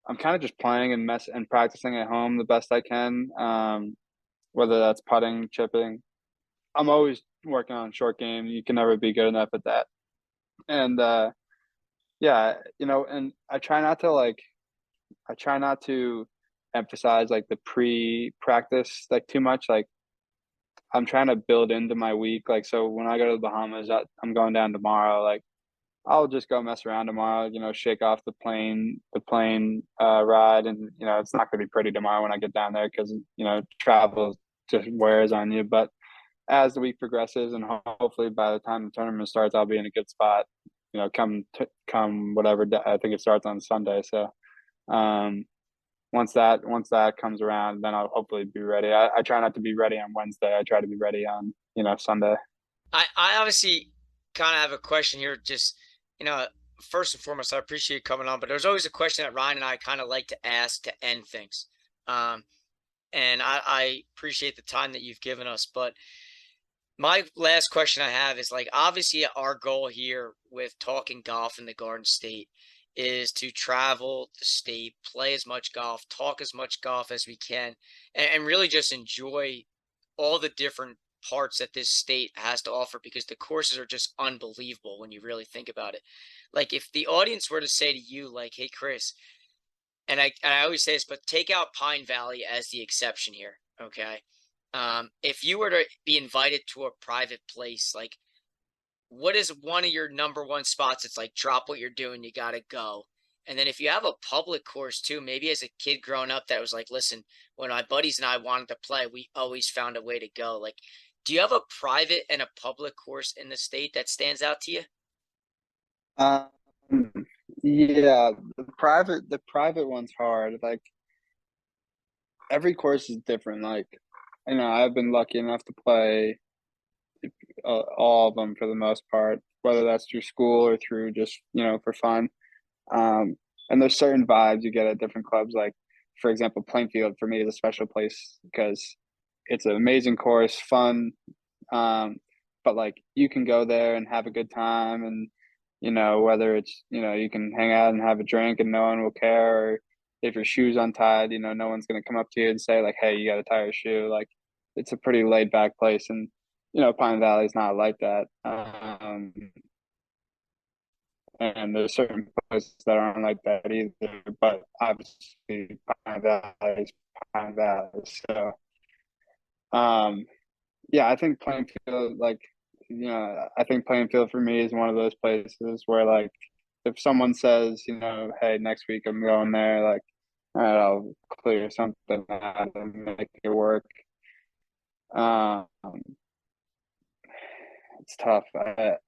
I'm kind of just playing and practicing at home the best I can. Whether that's putting, chipping. I'm always working on short game. You can never be good enough at that. And yeah, and I try not to emphasize like the pre-practice like too much. Like I'm trying to build into my week. Like so when I go to the Bahamas, I'm going down tomorrow. Like I'll just go mess around tomorrow, shake off the plane ride. And, it's not going to be pretty tomorrow when I get down there because, travel just wears on you. But as the week progresses and hopefully by the time the tournament starts, I'll be in a good spot, come whatever day. I think it starts on Sunday. So um, once that comes around, then I'll hopefully be ready. I try not to be ready on Wednesday. I try to be ready on, Sunday. I obviously kind of have a question here. Just, you know, first and foremost, I appreciate you coming on, but there's always a question that Ryan and I kind of like to ask to end things. Um, and I appreciate the time that you've given us. But my last question I have is like, obviously, our goal here with talking golf in the Garden State is to travel the state, play as much golf, talk as much golf as we can, and really just enjoy all the different parts that this state has to offer because the courses are just unbelievable when you really think about it. Like if the audience were to say to you, like, "Hey, Chris," and I always say this, but take out Pine Valley as the exception here, okay? If you were to be invited to a private place, like what is one of your number one spots? It's like drop what you're doing, you gotta go. And then if you have a public course too, maybe as a kid growing up that was like, listen, when my buddies and I wanted to play, we always found a way to go. Like, do you have a private and a public course in the state that stands out to you? Um, yeah, the private one's hard. Like every course is different. Like, I've been lucky enough to play all of them for the most part, whether that's through school or through just for fun. Um, and there's certain vibes you get at different clubs. Like, for example, Plainfield for me is a special place because it's an amazing course, fun. Um, but like you can go there and have a good time, and whether it's you can hang out and have a drink and no one will care, or if your shoe's untied, no one's gonna come up to you and say like, "Hey, you got to tie your shoe." Like, it's a pretty laid back place, and Pine Valley's not like that. And there's certain places that aren't like that either. But obviously, Pine Valley is Pine Valley. So, um, yeah, I think Plainfield for me is one of those places where like if someone says, hey, next week I'm going there, like all right, I'll clear something out and make it work. Um, it's tough. If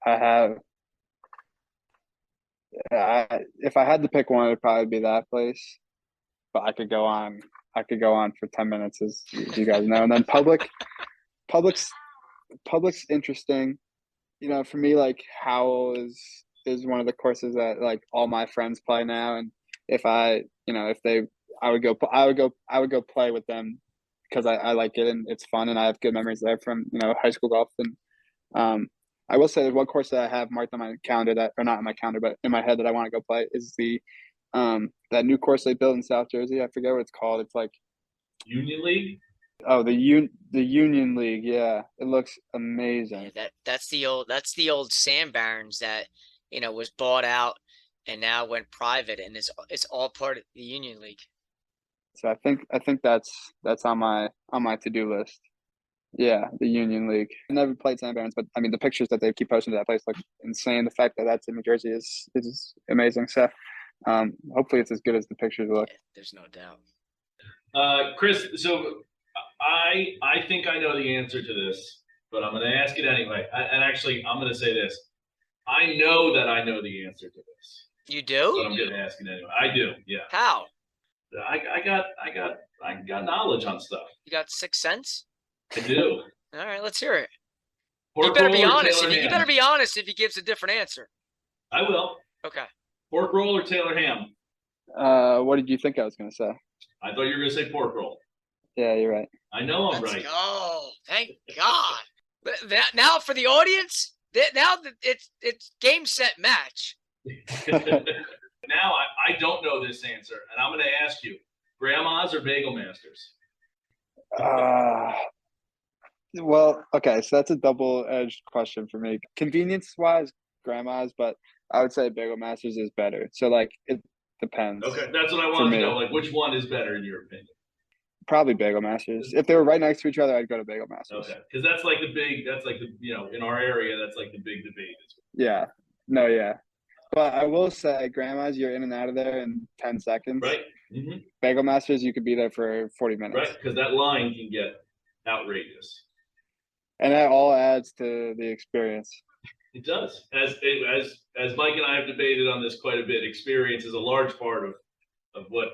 I had to pick one, it'd probably be that place. But I could go on for 10 minutes, as you guys know. And then public's public's interesting. For me, like Howell is one of the courses that like all my friends play now, and if I, if they, I would go play with them because I like it and it's fun and I have good memories there from high school golf. And um, I will say there's one course that I have marked on my calendar that, or not on my calendar, but in my head that I want to go play is the that new course they built in South Jersey. I forget what it's called. It's like Union League. Oh, the Union League. Yeah, it looks amazing. Yeah, that's the old Sand Barons that was bought out and now went private, and it's all part of the Union League. So I think that's on my to-do list. Yeah, the Union League. I never played Sand Barons, but I mean the pictures that they keep posting to that place look insane. The fact that that's in New Jersey is amazing. So hopefully it's as good as the pictures look. Yeah, there's no doubt. Chris, so I think I know the answer to this, but I'm going to ask it anyway. And actually, I'm going to say this. I know that I know the answer to this. You do? But I'm going to ask it anyway. I do. Yeah. How? I got knowledge on stuff. You got sixth sense? I do. All right, let's hear it. Pork You better roll be or honest. Taylor You ham? better be honest if he gives a different answer. I will. Okay. Pork roll or Taylor ham? What did you think I was going to say? I thought you were going to say pork roll. Yeah, you're right. I know I'm Let's right. go. Thank God. Now for the audience, now that it's game, set, match. Now I don't know this answer, and I'm going to ask you: Grandmas or Bagel Masters? Well, okay, so that's a double-edged question for me. Convenience-wise, Grandma's, but I would say Bagel Masters is better. So like it depends. Okay, that's what I wanted to know. Like, which one is better in your opinion? Probably Bagel Masters. If they were right next to each other, I'd go to Bagel Masters. Okay, because that's like the in our area, that's like the big debate. Yeah. No, yeah. But I will say, Grandma's, you're in and out of there in 10 seconds. Right. Mm-hmm. Bagel Masters, you could be there for 40 minutes. Right, because that line can get outrageous. And that all adds to the experience. It does. As Mike and I have debated on this quite a bit, experience is a large part of what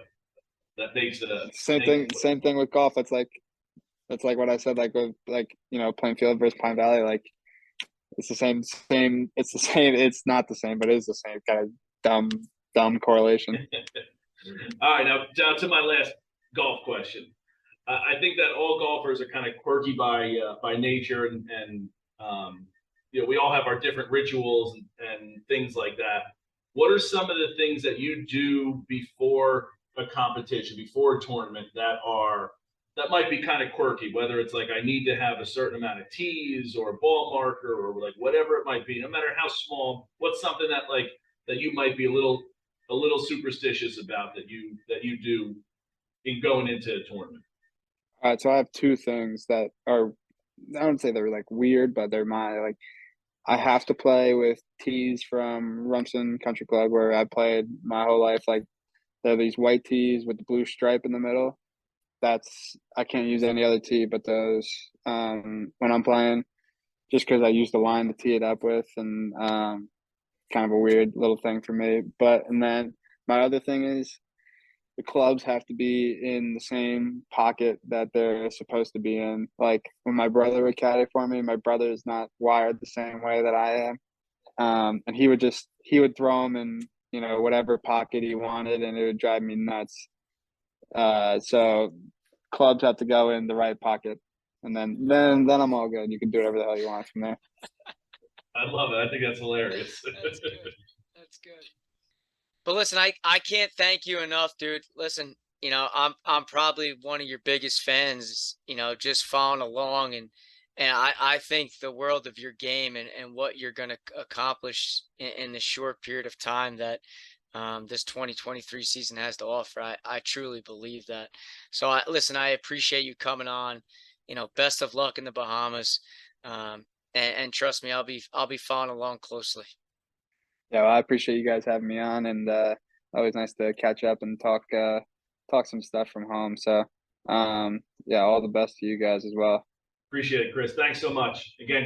that makes it a same thing with golf. That's like what I said, like with Plainfield versus Pine Valley, like it's the same it's the same, it's not the same, but it is the same kind of dumb correlation. All right, now down to my last golf question. I think that all golfers are kind of quirky by nature, and we all have our different rituals and things like that. What are some of the things that you do before a competition, before a tournament that might be kind of quirky? Whether it's like I need to have a certain amount of tees or a ball marker or like whatever it might be, no matter how small. What's something that you might be a little superstitious about that you do in going into a tournament? All right, so I have two things that are, I don't say they're like weird, but they're I have to play with tees from Rumson Country Club where I played my whole life. Like they're these white tees with the blue stripe in the middle. I can't use any other tee but those when I'm playing, just because I use the line to tee it up with, and kind of a weird little thing for me. And then my other thing is the clubs have to be in the same pocket that they're supposed to be in. Like when my brother would caddy for me, my brother is not wired the same way that I am. And he would throw them in, whatever pocket he wanted, and it would drive me nuts. So clubs have to go in the right pocket, and then I'm all good. You can do whatever the hell you want from there. I love it. I think that's hilarious. That's good. That's good. But listen, I can't thank you enough, dude. Listen, I'm probably one of your biggest fans, just following along, and I think the world of your game and what you're going to accomplish in the short period of time that this 2023 season has to offer. I truly believe that. So I appreciate you coming on. Best of luck in the Bahamas. And trust me, I'll be following along closely. Yeah, well, I appreciate you guys having me on, and always nice to catch up and talk some stuff from home. So yeah, all the best to you guys as well. Appreciate it, Chris. Thanks so much. Again,